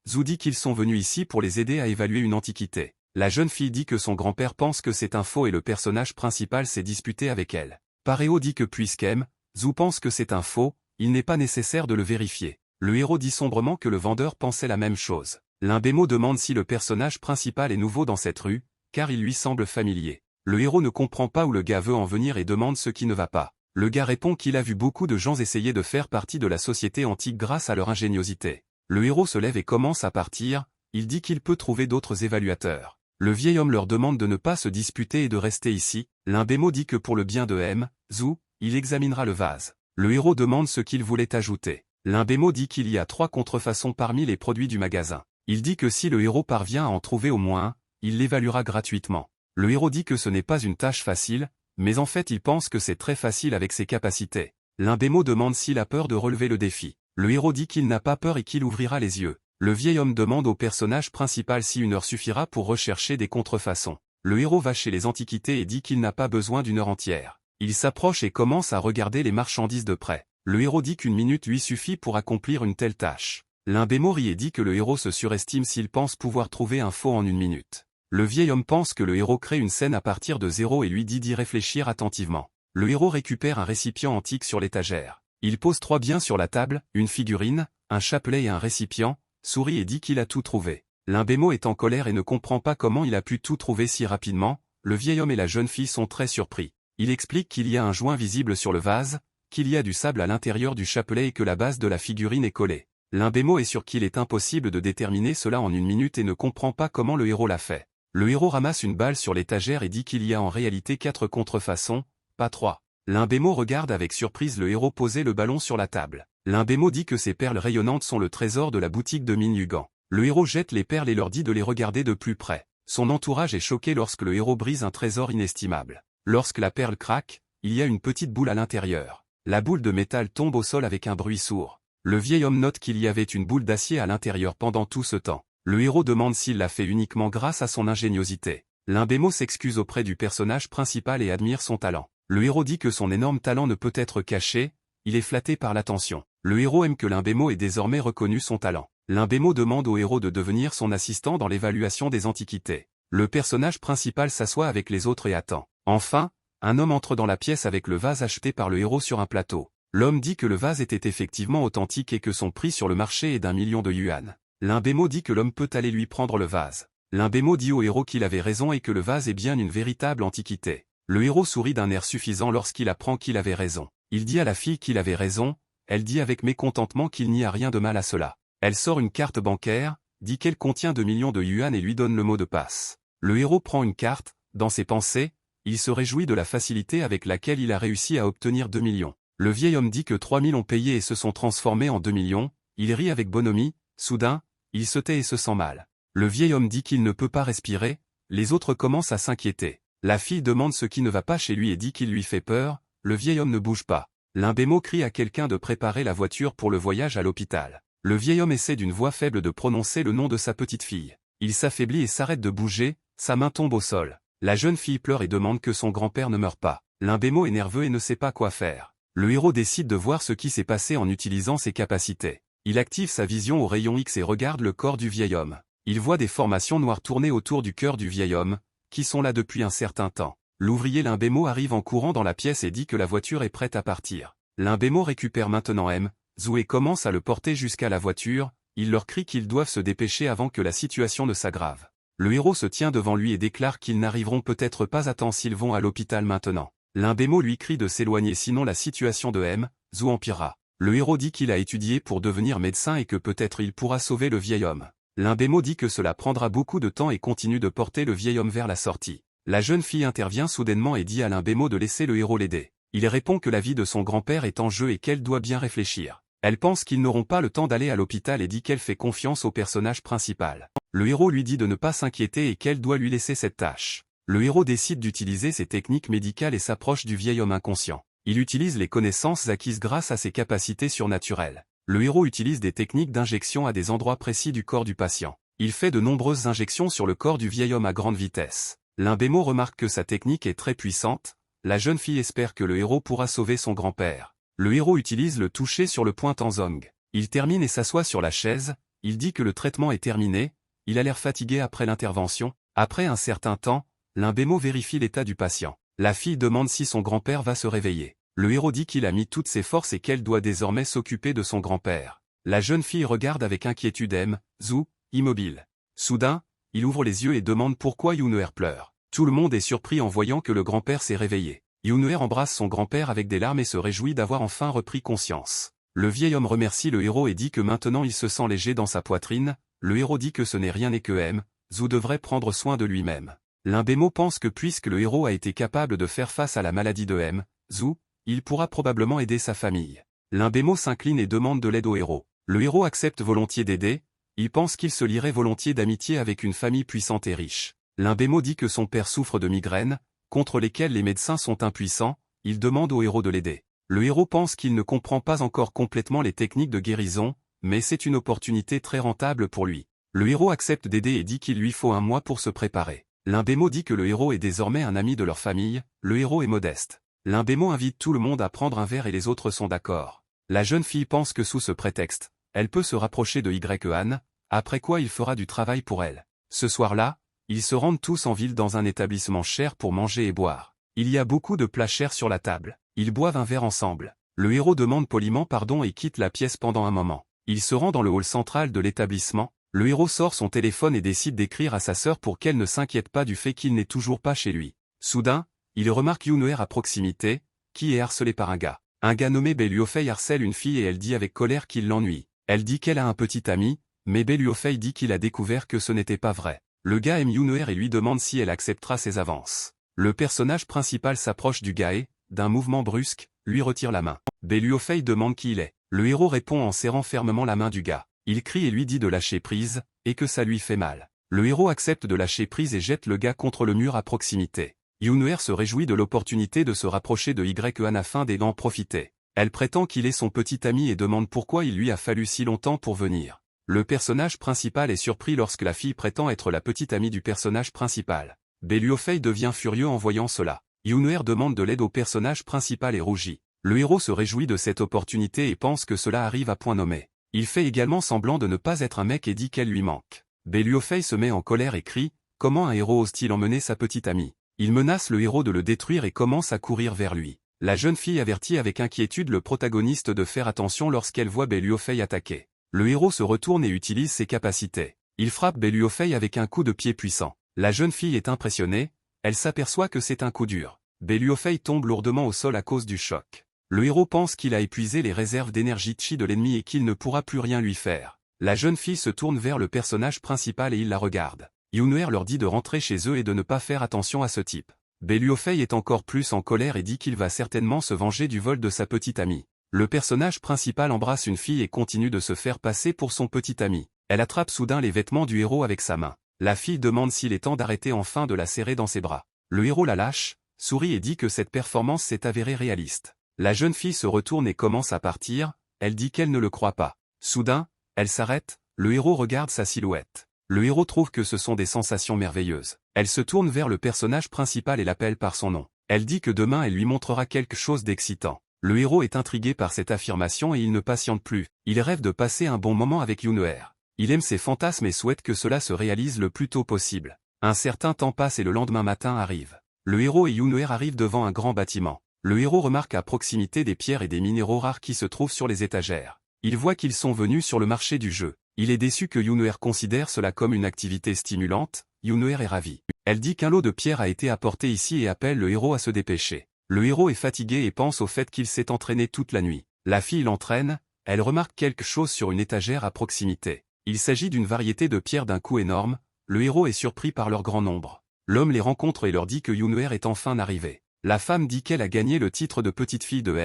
A: Zhu dit qu'ils sont venus ici pour les aider à évaluer une antiquité. La jeune fille dit que son grand-père pense que c'est un faux et le personnage principal s'est disputé avec elle. Pareo dit que puisqu'M, Zhu pense que c'est un faux, il n'est pas nécessaire de le vérifier. Le héros dit sombrement que le vendeur pensait la même chose. Limbemo demande si le personnage principal est nouveau dans cette rue, car il lui semble familier. Le héros ne comprend pas où le gars veut en venir et demande ce qui ne va pas. Le gars répond qu'il a vu beaucoup de gens essayer de faire partie de la société antique grâce à leur ingéniosité. Le héros se lève et commence à partir, il dit qu'il peut trouver d'autres évaluateurs. Le vieil homme leur demande de ne pas se disputer et de rester ici. Limbemo dit que pour le bien de M, Zhu, il examinera le vase. Le héros demande ce qu'il voulait ajouter. Limbemo dit qu'il y a 3 contrefaçons parmi les produits du magasin. Il dit que si le héros parvient à en trouver au moins un, il l'évaluera gratuitement. Le héros dit que ce n'est pas une tâche facile, mais en fait il pense que c'est très facile avec ses capacités. Limbemo demande s'il a peur de relever le défi. Le héros dit qu'il n'a pas peur et qu'il ouvrira les yeux. Le vieil homme demande au personnage principal si 1 heure suffira pour rechercher des contrefaçons. Le héros va chez les antiquités et dit qu'il n'a pas besoin d'1 heure entière. Il s'approche et commence à regarder les marchandises de près. Le héros dit qu'1 minute lui suffit pour accomplir une telle tâche. Limbemo rit et dit que le héros se surestime s'il pense pouvoir trouver un faux en 1 minute. Le vieil homme pense que le héros crée une scène à partir de zéro et lui dit d'y réfléchir attentivement. Le héros récupère un récipient antique sur l'étagère. Il pose 3 biens sur la table, une figurine, un chapelet et un récipient, sourit et dit qu'il a tout trouvé. Limbemo est en colère et ne comprend pas comment il a pu tout trouver si rapidement. Le vieil homme et la jeune fille sont très surpris. Il explique qu'il y a un joint visible sur le vase, qu'il y a du sable à l'intérieur du chapelet et que la base de la figurine est collée. Limbemo est sûr qu'il est impossible de déterminer cela en 1 minute et ne comprend pas comment le héros l'a fait. Le héros ramasse une balle sur l'étagère et dit qu'il y a en réalité 4 contrefaçons, pas 3. Limbemo regarde avec surprise le héros poser le ballon sur la table. Limbemo dit que ces perles rayonnantes sont le trésor de la boutique de Min Yugan. Le héros jette les perles et leur dit de les regarder de plus près. Son entourage est choqué lorsque le héros brise un trésor inestimable. Lorsque la perle craque, il y a une petite boule à l'intérieur. La boule de métal tombe au sol avec un bruit sourd. Le vieil homme note qu'il y avait une boule d'acier à l'intérieur pendant tout ce temps. Le héros demande s'il l'a fait uniquement grâce à son ingéniosité. Limbemo s'excuse auprès du personnage principal et admire son talent. Le héros dit que son énorme talent ne peut être caché, il est flatté par l'attention. Le héros aime que Limbemo ait désormais reconnu son talent. Limbemo demande au héros de devenir son assistant dans l'évaluation des antiquités. Le personnage principal s'assoit avec les autres et attend. Enfin, un homme entre dans la pièce avec le vase acheté par le héros sur un plateau. L'homme dit que le vase était effectivement authentique et que son prix sur le marché est d'1 million de yuan. Limbemo dit que l'homme peut aller lui prendre le vase. Limbemo dit au héros qu'il avait raison et que le vase est bien une véritable antiquité. Le héros sourit d'un air suffisant lorsqu'il apprend qu'il avait raison. Il dit à la fille qu'il avait raison, elle dit avec mécontentement qu'il n'y a rien de mal à cela. Elle sort une carte bancaire, dit qu'elle contient 2 millions de yuan et lui donne le mot de passe. Le héros prend une carte, dans ses pensées, il se réjouit de la facilité avec laquelle il a réussi à obtenir 2 millions. Le vieil homme dit que 3 000 ont payé et se sont transformés en 2 millions, il rit avec bonhomie, soudain, il se tait et se sent mal. Le vieil homme dit qu'il ne peut pas respirer, les autres commencent à s'inquiéter. La fille demande ce qui ne va pas chez lui et dit qu'il lui fait peur, le vieil homme ne bouge pas. Limbemo crie à quelqu'un de préparer la voiture pour le voyage à l'hôpital. Le vieil homme essaie d'une voix faible de prononcer le nom de sa petite fille. Il s'affaiblit et s'arrête de bouger, sa main tombe au sol. La jeune fille pleure et demande que son grand-père ne meure pas. Limbemo est nerveux et ne sait pas quoi faire. Le héros décide de voir ce qui s'est passé en utilisant ses capacités. Il active sa vision au rayon X et regarde le corps du vieil homme. Il voit des formations noires tourner autour du cœur du vieil homme, qui sont là depuis un certain temps. L'ouvrier Limbemo arrive en courant dans la pièce et dit que la voiture est prête à partir. Limbemo récupère maintenant M, Zhu et commence à le porter jusqu'à la voiture, il leur crie qu'ils doivent se dépêcher avant que la situation ne s'aggrave. Le héros se tient devant lui et déclare qu'ils n'arriveront peut-être pas à temps s'ils vont à l'hôpital maintenant. Limbemo lui crie de s'éloigner sinon la situation de M, Zhu empirera. Le héros dit qu'il a étudié pour devenir médecin et que peut-être il pourra sauver le vieil homme. Limbemo dit que cela prendra beaucoup de temps et continue de porter le vieil homme vers la sortie. La jeune fille intervient soudainement et dit à Limbemo de laisser le héros l'aider. Il répond que la vie de son grand-père est en jeu et qu'elle doit bien réfléchir. Elle pense qu'ils n'auront pas le temps d'aller à l'hôpital et dit qu'elle fait confiance au personnage principal. Le héros lui dit de ne pas s'inquiéter et qu'elle doit lui laisser cette tâche. Le héros décide d'utiliser ses techniques médicales et s'approche du vieil homme inconscient. Il utilise les connaissances acquises grâce à ses capacités surnaturelles. Le héros utilise des techniques d'injection à des endroits précis du corps du patient. Il fait de nombreuses injections sur le corps du vieil homme à grande vitesse. Limbemo remarque que sa technique est très puissante. La jeune fille espère que le héros pourra sauver son grand-père. Le héros utilise le toucher sur le point Tanzong. Il termine et s'assoit sur la chaise, il dit que le traitement est terminé, il a l'air fatigué après l'intervention. Après un certain temps, l'Imbémo vérifie l'état du patient. La fille demande si son grand-père va se réveiller. Le héros dit qu'il a mis toutes ses forces et qu'elle doit désormais s'occuper de son grand-père. La jeune fille regarde avec inquiétude Zhu, immobile. Soudain, il ouvre les yeux et demande pourquoi Yunoer pleure. Tout le monde est surpris en voyant que le grand-père s'est réveillé. Yunoer embrasse son grand-père avec des larmes et se réjouit d'avoir enfin repris conscience. Le vieil homme remercie le héros et dit que maintenant il se sent léger dans sa poitrine. Le héros dit que ce n'est rien et que Zhu devrait prendre soin de lui-même. L'Imbémo pense que puisque le héros a été capable de faire face à la maladie de Zhu, il pourra probablement aider sa famille. L'Imbémo s'incline et demande de l'aide au héros. Le héros accepte volontiers d'aider. Il pense qu'il se lierait volontiers d'amitié avec une famille puissante et riche. L'Imbémo dit que son père souffre de migraines, contre lesquelles les médecins sont impuissants. Il demande au héros de l'aider. Le héros pense qu'il ne comprend pas encore complètement les techniques de guérison, mais c'est une opportunité très rentable pour lui. Le héros accepte d'aider et dit qu'il lui faut un mois pour se préparer. L'Imbémo dit que le héros est désormais un ami de leur famille. Le héros est modeste. L'Imbémo invite tout le monde à prendre un verre et les autres sont d'accord. La jeune fille pense que sous ce prétexte, elle peut se rapprocher de Yuan, après quoi il fera du travail pour elle. Ce soir-là, ils se rendent tous en ville dans un établissement cher pour manger et boire. Il y a beaucoup de plats chers sur la table. Ils boivent un verre ensemble. Le héros demande poliment pardon et quitte la pièce pendant un moment. Il se rend dans le hall central de l'établissement. Le héros sort son téléphone et décide d'écrire à sa sœur pour qu'elle ne s'inquiète pas du fait qu'il n'est toujours pas chez lui. Soudain, il remarque Yunoer à proximité, qui est harcelé par un gars. Un gars nommé Beluofei harcèle une fille et elle dit avec colère qu'il l'ennuie. Elle dit qu'elle a un petit ami, mais Beluofei dit qu'il a découvert que ce n'était pas vrai. Le gars aime Yunoer et lui demande si elle acceptera ses avances. Le personnage principal s'approche du gars et, d'un mouvement brusque, lui retire la main. Beluofei demande qui il est. Le héros répond en serrant fermement la main du gars. Il crie et lui dit de lâcher prise, et que ça lui fait mal. Le héros accepte de lâcher prise et jette le gars contre le mur à proximité. Yunoer se réjouit de l'opportunité de se rapprocher de Yuan afin d'en profiter. Elle prétend qu'il est son petit ami et demande pourquoi il lui a fallu si longtemps pour venir. Le personnage principal est surpris lorsque la fille prétend être la petite amie du personnage principal. Beluofei devient furieux en voyant cela. Yunoer demande de l'aide au personnage principal et rougit. Le héros se réjouit de cette opportunité et pense que cela arrive à point nommé. Il fait également semblant de ne pas être un mec et dit qu'elle lui manque. Beluofei se met en colère et crie « Comment un héros ose-t-il emmener sa petite amie ?» Il menace le héros de le détruire et commence à courir vers lui. La jeune fille avertit avec inquiétude le protagoniste de faire attention lorsqu'elle voit Beluofei attaquer. Le héros se retourne et utilise ses capacités. Il frappe Beluofei avec un coup de pied puissant. La jeune fille est impressionnée, elle s'aperçoit que c'est un coup dur. Beluofei tombe lourdement au sol à cause du choc. Le héros pense qu'il a épuisé les réserves d'énergie chi de l'ennemi et qu'il ne pourra plus rien lui faire. La jeune fille se tourne vers le personnage principal et il la regarde. Yunoer leur dit de rentrer chez eux et de ne pas faire attention à ce type. Beluofei est encore plus en colère et dit qu'il va certainement se venger du vol de sa petite amie. Le personnage principal embrasse une fille et continue de se faire passer pour son petit ami. Elle attrape soudain les vêtements du héros avec sa main. La fille demande s'il est temps d'arrêter enfin de la serrer dans ses bras. Le héros la lâche, sourit et dit que cette performance s'est avérée réaliste. La jeune fille se retourne et commence à partir, elle dit qu'elle ne le croit pas. Soudain, elle s'arrête, le héros regarde sa silhouette. Le héros trouve que ce sont des sensations merveilleuses. Elle se tourne vers le personnage principal et l'appelle par son nom. Elle dit que demain elle lui montrera quelque chose d'excitant. Le héros est intrigué par cette affirmation et il ne patiente plus. Il rêve de passer un bon moment avec Yunoer. Il aime ses fantasmes et souhaite que cela se réalise le plus tôt possible. Un certain temps passe et le lendemain matin arrive. Le héros et Yunoer arrivent devant un grand bâtiment. Le héros remarque à proximité des pierres et des minéraux rares qui se trouvent sur les étagères. Il voit qu'ils sont venus sur le marché du jeu. Il est déçu que Yunoer considère cela comme une activité stimulante. Yunoer est ravi. Elle dit qu'un lot de pierres a été apporté ici et appelle le héros à se dépêcher. Le héros est fatigué et pense au fait qu'il s'est entraîné toute la nuit. La fille l'entraîne, elle remarque quelque chose sur une étagère à proximité. Il s'agit d'une variété de pierres d'un coup énorme. Le héros est surpris par leur grand nombre. L'homme les rencontre et leur dit que Yunoer est enfin arrivé. La femme dit qu'elle a gagné le titre de petite fille de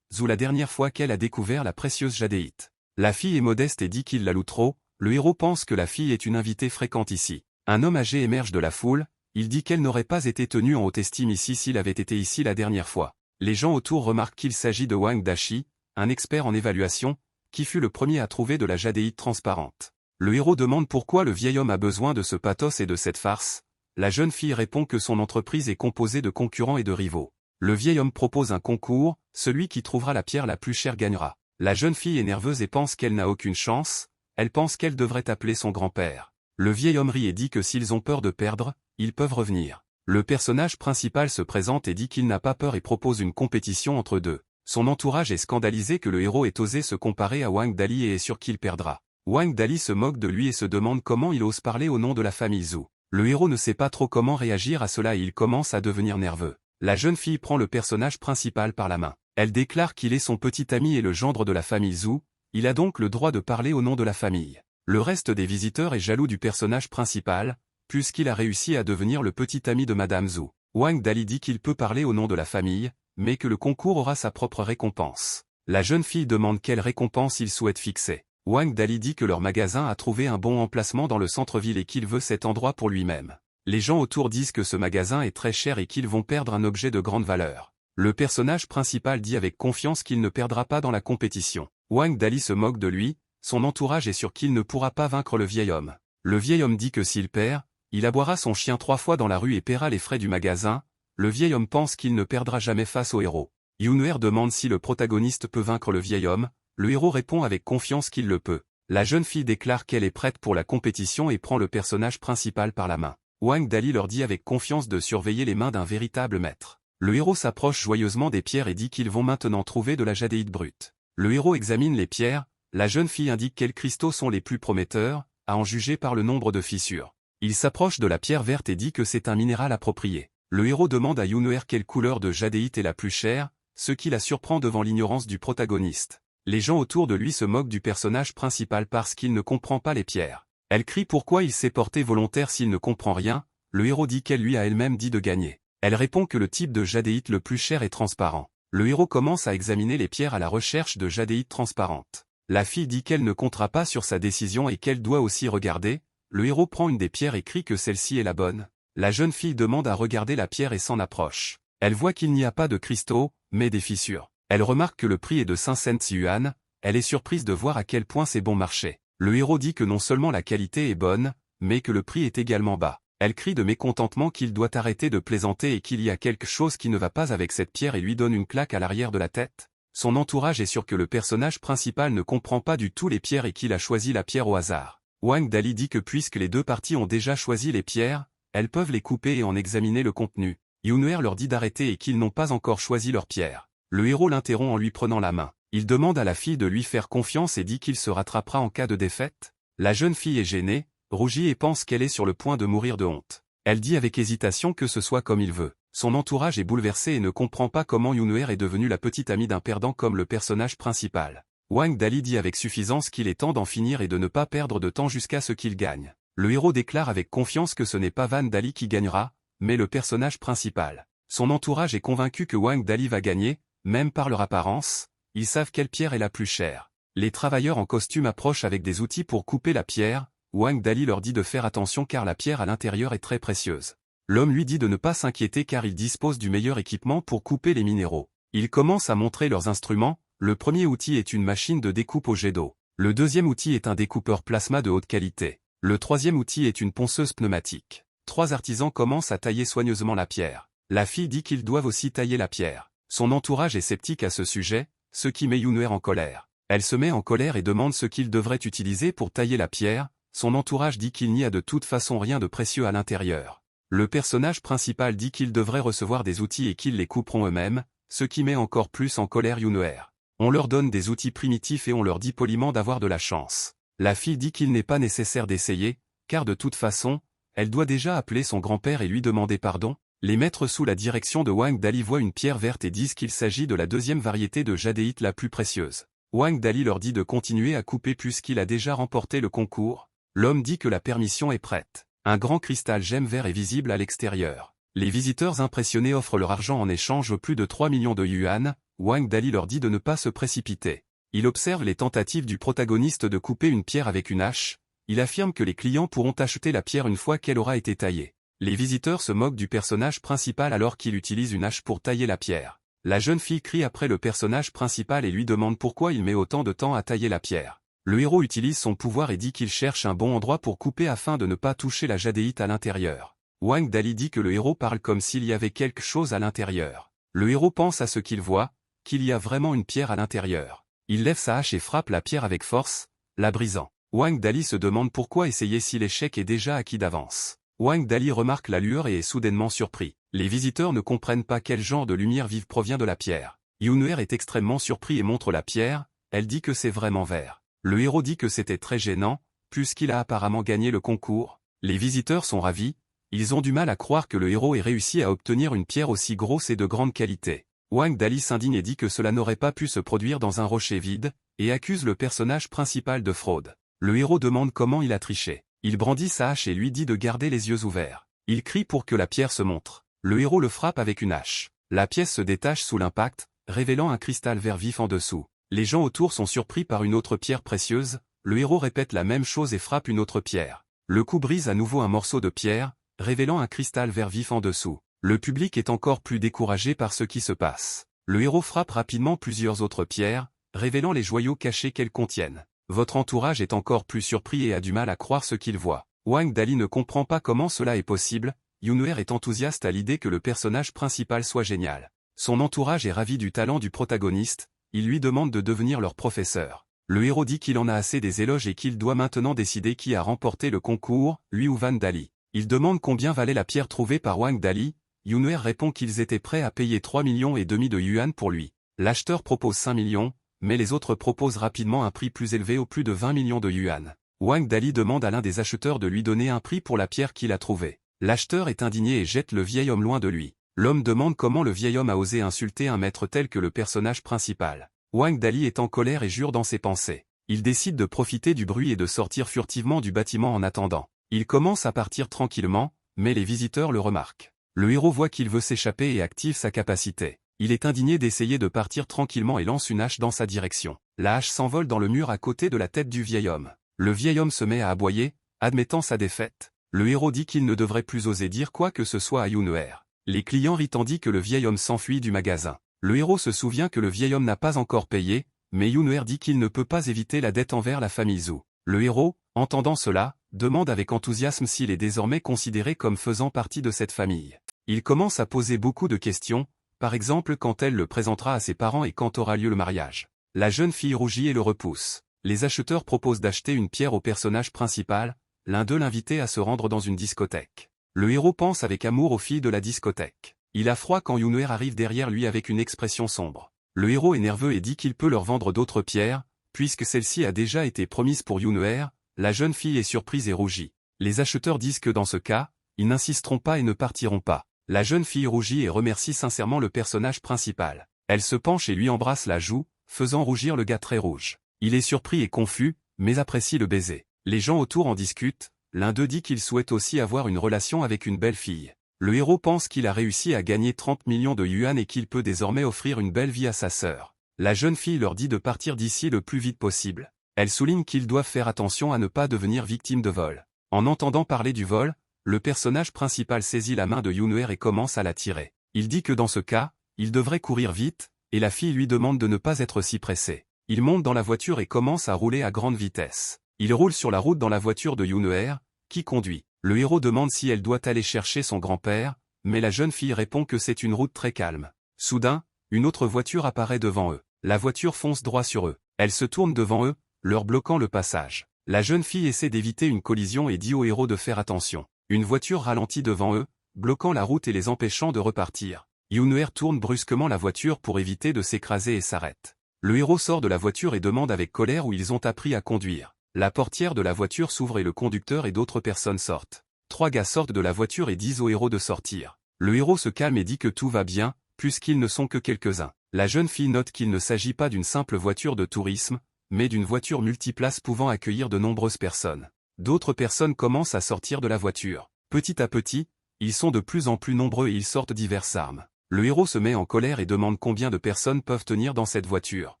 A: Zhu la dernière fois qu'elle a découvert la précieuse jadéite. La fille est modeste et dit qu'il la loue trop. Le héros pense que la fille est une invitée fréquente ici. Un homme âgé émerge de la foule. Il dit qu'elle n'aurait pas été tenue en haute estime ici s'il avait été ici la dernière fois. Les gens autour remarquent qu'il s'agit de Wang Dashi, un expert en évaluation, qui fut le premier à trouver de la jadéite transparente. Le héros demande pourquoi le vieil homme a besoin de ce pathos et de cette farce. La jeune fille répond que son entreprise est composée de concurrents et de rivaux. Le vieil homme propose un concours, celui qui trouvera la pierre la plus chère gagnera. La jeune fille est nerveuse et pense qu'elle n'a aucune chance, elle pense qu'elle devrait appeler son grand-père. Le vieil homme rit et dit que s'ils ont peur de perdre, ils peuvent revenir. Le personnage principal se présente et dit qu'il n'a pas peur et propose une compétition entre deux. Son entourage est scandalisé que le héros ait osé se comparer à Wang Dali et est sûr qu'il perdra. Wang Dali se moque de lui et se demande comment il ose parler au nom de la famille Zhu. Le héros ne sait pas trop comment réagir à cela et il commence à devenir nerveux. La jeune fille prend le personnage principal par la main. Elle déclare qu'il est son petit ami et le gendre de la famille Zhu, il a donc le droit de parler au nom de la famille. Le reste des visiteurs est jaloux du personnage principal, puisqu'il a réussi à devenir le petit ami de Madame Zhu. Wang Dali dit qu'il peut parler au nom de la famille, mais que le concours aura sa propre récompense. La jeune fille demande quelle récompense il souhaite fixer. Wang Dali dit que leur magasin a trouvé un bon emplacement dans le centre-ville et qu'il veut cet endroit pour lui-même. Les gens autour disent que ce magasin est très cher et qu'ils vont perdre un objet de grande valeur. Le personnage principal dit avec confiance qu'il ne perdra pas dans la compétition. Wang Dali se moque de lui, son entourage est sûr qu'il ne pourra pas vaincre le vieil homme. Le vieil homme dit que s'il perd, il aboiera son chien 3 fois dans la rue et paiera les frais du magasin. Le vieil homme pense qu'il ne perdra jamais face au héros. Yoon-er demande si le protagoniste peut vaincre le vieil homme. Le héros répond avec confiance qu'il le peut. La jeune fille déclare qu'elle est prête pour la compétition et prend le personnage principal par la main. Wang Dali leur dit avec confiance de surveiller les mains d'un véritable maître. Le héros s'approche joyeusement des pierres et dit qu'ils vont maintenant trouver de la jadéite brute. Le héros examine les pierres, la jeune fille indique quels cristaux sont les plus prometteurs, à en juger par le nombre de fissures. Il s'approche de la pierre verte et dit que c'est un minéral approprié. Le héros demande à Yoon-er quelle couleur de jadéite est la plus chère, ce qui la surprend devant l'ignorance du protagoniste. Les gens autour de lui se moquent du personnage principal parce qu'il ne comprend pas les pierres. Elle crie pourquoi il s'est porté volontaire s'il ne comprend rien, le héros dit qu'elle lui a elle-même dit de gagner. Elle répond que le type de jadéite le plus cher est transparent. Le héros commence à examiner les pierres à la recherche de jadéite transparente. La fille dit qu'elle ne comptera pas sur sa décision et qu'elle doit aussi regarder. Le héros prend une des pierres et crie que celle-ci est la bonne. La jeune fille demande à regarder la pierre et s'en approche. Elle voit qu'il n'y a pas de cristaux, mais des fissures. Elle remarque que le prix est de 500 yuan, elle est surprise de voir à quel point c'est bon marché. Le héros dit que non seulement la qualité est bonne, mais que le prix est également bas. Elle crie de mécontentement qu'il doit arrêter de plaisanter et qu'il y a quelque chose qui ne va pas avec cette pierre et lui donne une claque à l'arrière de la tête. Son entourage est sûr que le personnage principal ne comprend pas du tout les pierres et qu'il a choisi la pierre au hasard. Wang Dali dit que puisque les deux parties ont déjà choisi les pierres, elles peuvent les couper et en examiner le contenu. Yoon-er leur dit d'arrêter et qu'ils n'ont pas encore choisi leur pierre. Le héros l'interrompt en lui prenant la main. Il demande à la fille de lui faire confiance et dit qu'il se rattrapera en cas de défaite. La jeune fille est gênée, rougit et pense qu'elle est sur le point de mourir de honte. Elle dit avec hésitation que ce soit comme il veut. Son entourage est bouleversé et ne comprend pas comment Yoon-er est devenue la petite amie d'un perdant comme le personnage principal. Wang Dali dit avec suffisance qu'il est temps d'en finir et de ne pas perdre de temps jusqu'à ce qu'il gagne. Le héros déclare avec confiance que ce n'est pas Van Dali qui gagnera, mais le personnage principal. Son entourage est convaincu que Wang Dali va gagner, même par leur apparence, ils savent quelle pierre est la plus chère. Les travailleurs en costume approchent avec des outils pour couper la pierre, Wang Dali leur dit de faire attention car la pierre à l'intérieur est très précieuse. L'homme lui dit de ne pas s'inquiéter car il dispose du meilleur équipement pour couper les minéraux. Ils commencent à montrer leurs instruments, le premier outil est une machine de découpe au jet d'eau. Le deuxième outil est un découpeur plasma de haute qualité. Le troisième outil est une ponceuse pneumatique. 3 artisans commencent à tailler soigneusement la pierre. La fille dit qu'ils doivent aussi tailler la pierre. Son entourage est sceptique à ce sujet, ce qui met Yoon-er en colère. Elle se met en colère et demande ce qu'il devrait utiliser pour tailler la pierre. Son entourage dit qu'il n'y a de toute façon rien de précieux à l'intérieur. Le personnage principal dit qu'ils devraient recevoir des outils et qu'ils les couperont eux-mêmes, ce qui met encore plus en colère Yoon-er. On leur donne des outils primitifs et on leur dit poliment d'avoir de la chance. La fille dit qu'il n'est pas nécessaire d'essayer, car de toute façon, elle doit déjà appeler son grand-père et lui demander pardon. Les maîtres sous la direction de Wang Dali voient une pierre verte et disent qu'il s'agit de la deuxième variété de jadéite la plus précieuse. Wang Dali leur dit de continuer à couper puisqu'il a déjà remporté le concours. L'homme dit que la permission est prête. Un grand cristal gemme vert est visible à l'extérieur. Les visiteurs impressionnés offrent leur argent en échange plus de 3 millions de yuan. Wang Dali leur dit de ne pas se précipiter. Il observe les tentatives du protagoniste de couper une pierre avec une hache. Il affirme que les clients pourront acheter la pierre une fois qu'elle aura été taillée. Les visiteurs se moquent du personnage principal alors qu'il utilise une hache pour tailler la pierre. La jeune fille crie après le personnage principal et lui demande pourquoi il met autant de temps à tailler la pierre. Le héros utilise son pouvoir et dit qu'il cherche un bon endroit pour couper afin de ne pas toucher la jadéite à l'intérieur. Wang Dali dit que le héros parle comme s'il y avait quelque chose à l'intérieur. Le héros pense à ce qu'il voit, qu'il y a vraiment une pierre à l'intérieur. Il lève sa hache et frappe la pierre avec force, la brisant. Wang Dali se demande pourquoi essayer si l'échec est déjà acquis d'avance. Wang Dali remarque la lueur et est soudainement surpris. Les visiteurs ne comprennent pas quel genre de lumière vive provient de la pierre. Yunuer est extrêmement surpris et montre la pierre, elle dit que c'est vraiment vert. Le héros dit que c'était très gênant, puisqu'il a apparemment gagné le concours. Les visiteurs sont ravis, ils ont du mal à croire que le héros ait réussi à obtenir une pierre aussi grosse et de grande qualité. Wang Dali s'indigne et dit que cela n'aurait pas pu se produire dans un rocher vide, et accuse le personnage principal de fraude. Le héros demande comment il a triché. Il brandit sa hache et lui dit de garder les yeux ouverts. Il crie pour que la pierre se montre. Le héros le frappe avec une hache. La pièce se détache sous l'impact, révélant un cristal vert vif en dessous. Les gens autour sont surpris par une autre pierre précieuse, le héros répète la même chose et frappe une autre pierre. Le coup brise à nouveau un morceau de pierre, révélant un cristal vert vif en dessous. Le public est encore plus découragé par ce qui se passe. Le héros frappe rapidement plusieurs autres pierres, révélant les joyaux cachés qu'elles contiennent. Votre entourage est encore plus surpris et a du mal à croire ce qu'il voit. Wang Dali ne comprend pas comment cela est possible, Yunuer est enthousiaste à l'idée que le personnage principal soit génial. Son entourage est ravi du talent du protagoniste, il lui demande de devenir leur professeur. Le héros dit qu'il en a assez des éloges et qu'il doit maintenant décider qui a remporté le concours, lui ou Wang Dali. Il demande combien valait la pierre trouvée par Wang Dali, Yunuer répond qu'ils étaient prêts à payer 3,5 millions de yuan pour lui. L'acheteur propose 5 millions, mais les autres proposent rapidement un prix plus élevé au plus de 20 millions de yuan. Wang Dali demande à l'un des acheteurs de lui donner un prix pour la pierre qu'il a trouvée. L'acheteur est indigné et jette le vieil homme loin de lui. L'homme demande comment le vieil homme a osé insulter un maître tel que le personnage principal. Wang Dali est en colère et jure dans ses pensées. Il décide de profiter du bruit et de sortir furtivement du bâtiment en attendant. Il commence à partir tranquillement, mais les visiteurs le remarquent. Le héros voit qu'il veut s'échapper et active sa capacité. Il est indigné d'essayer de partir tranquillement et lance une hache dans sa direction. La hache s'envole dans le mur à côté de la tête du vieil homme. Le vieil homme se met à aboyer, admettant sa défaite. Le héros dit qu'il ne devrait plus oser dire quoi que ce soit à Yunuer. Les clients rient tandis que le vieil homme s'enfuit du magasin. Le héros se souvient que le vieil homme n'a pas encore payé, mais Yunuer dit qu'il ne peut pas éviter la dette envers la famille Zhou. Le héros, entendant cela, demande avec enthousiasme s'il est désormais considéré comme faisant partie de cette famille. Il commence à poser beaucoup de questions, par exemple quand elle le présentera à ses parents et quand aura lieu le mariage. La jeune fille rougit et le repousse. Les acheteurs proposent d'acheter une pierre au personnage principal, l'un d'eux l'invitait à se rendre dans une discothèque. Le héros pense avec amour aux filles de la discothèque. Il a froid quand Yunuer arrive derrière lui avec une expression sombre. Le héros est nerveux et dit qu'il peut leur vendre d'autres pierres, puisque celle-ci a déjà été promise pour Yunuer. La jeune fille est surprise et rougit. Les acheteurs disent que dans ce cas, ils n'insisteront pas et ne partiront pas. La jeune fille rougit et remercie sincèrement le personnage principal. Elle se penche et lui embrasse la joue, faisant rougir le gars très rouge. Il est surpris et confus, mais apprécie le baiser. Les gens autour en discutent, l'un d'eux dit qu'il souhaite aussi avoir une relation avec une belle fille. Le héros pense qu'il a réussi à gagner 30 millions de yuan et qu'il peut désormais offrir une belle vie à sa sœur. La jeune fille leur dit de partir d'ici le plus vite possible. Elle souligne qu'ils doivent faire attention à ne pas devenir victime de vol. En entendant parler du vol, le personnage principal saisit la main de Yunuer et commence à la tirer. Il dit que dans ce cas, il devrait courir vite, et la fille lui demande de ne pas être si pressé. Il monte dans la voiture et commence à rouler à grande vitesse. Il roule sur la route dans la voiture de Yunuer, qui conduit. Le héros demande si elle doit aller chercher son grand-père, mais la jeune fille répond que c'est une route très calme. Soudain, une autre voiture apparaît devant eux. La voiture fonce droit sur eux. Elle se tourne devant eux, leur bloquant le passage. La jeune fille essaie d'éviter une collision et dit au héros de faire attention. Une voiture ralentit devant eux, bloquant la route et les empêchant de repartir. Yunuer tourne brusquement la voiture pour éviter de s'écraser et s'arrête. Le héros sort de la voiture et demande avec colère où ils ont appris à conduire. La portière de la voiture s'ouvre et le conducteur et d'autres personnes sortent. 3 gars sortent de la voiture et disent au héros de sortir. Le héros se calme et dit que tout va bien, puisqu'ils ne sont que quelques-uns. La jeune fille note qu'il ne s'agit pas d'une simple voiture de tourisme, mais d'une voiture multiplace pouvant accueillir de nombreuses personnes. D'autres personnes commencent à sortir de la voiture. Petit à petit, ils sont de plus en plus nombreux et ils sortent diverses armes. Le héros se met en colère et demande combien de personnes peuvent tenir dans cette voiture.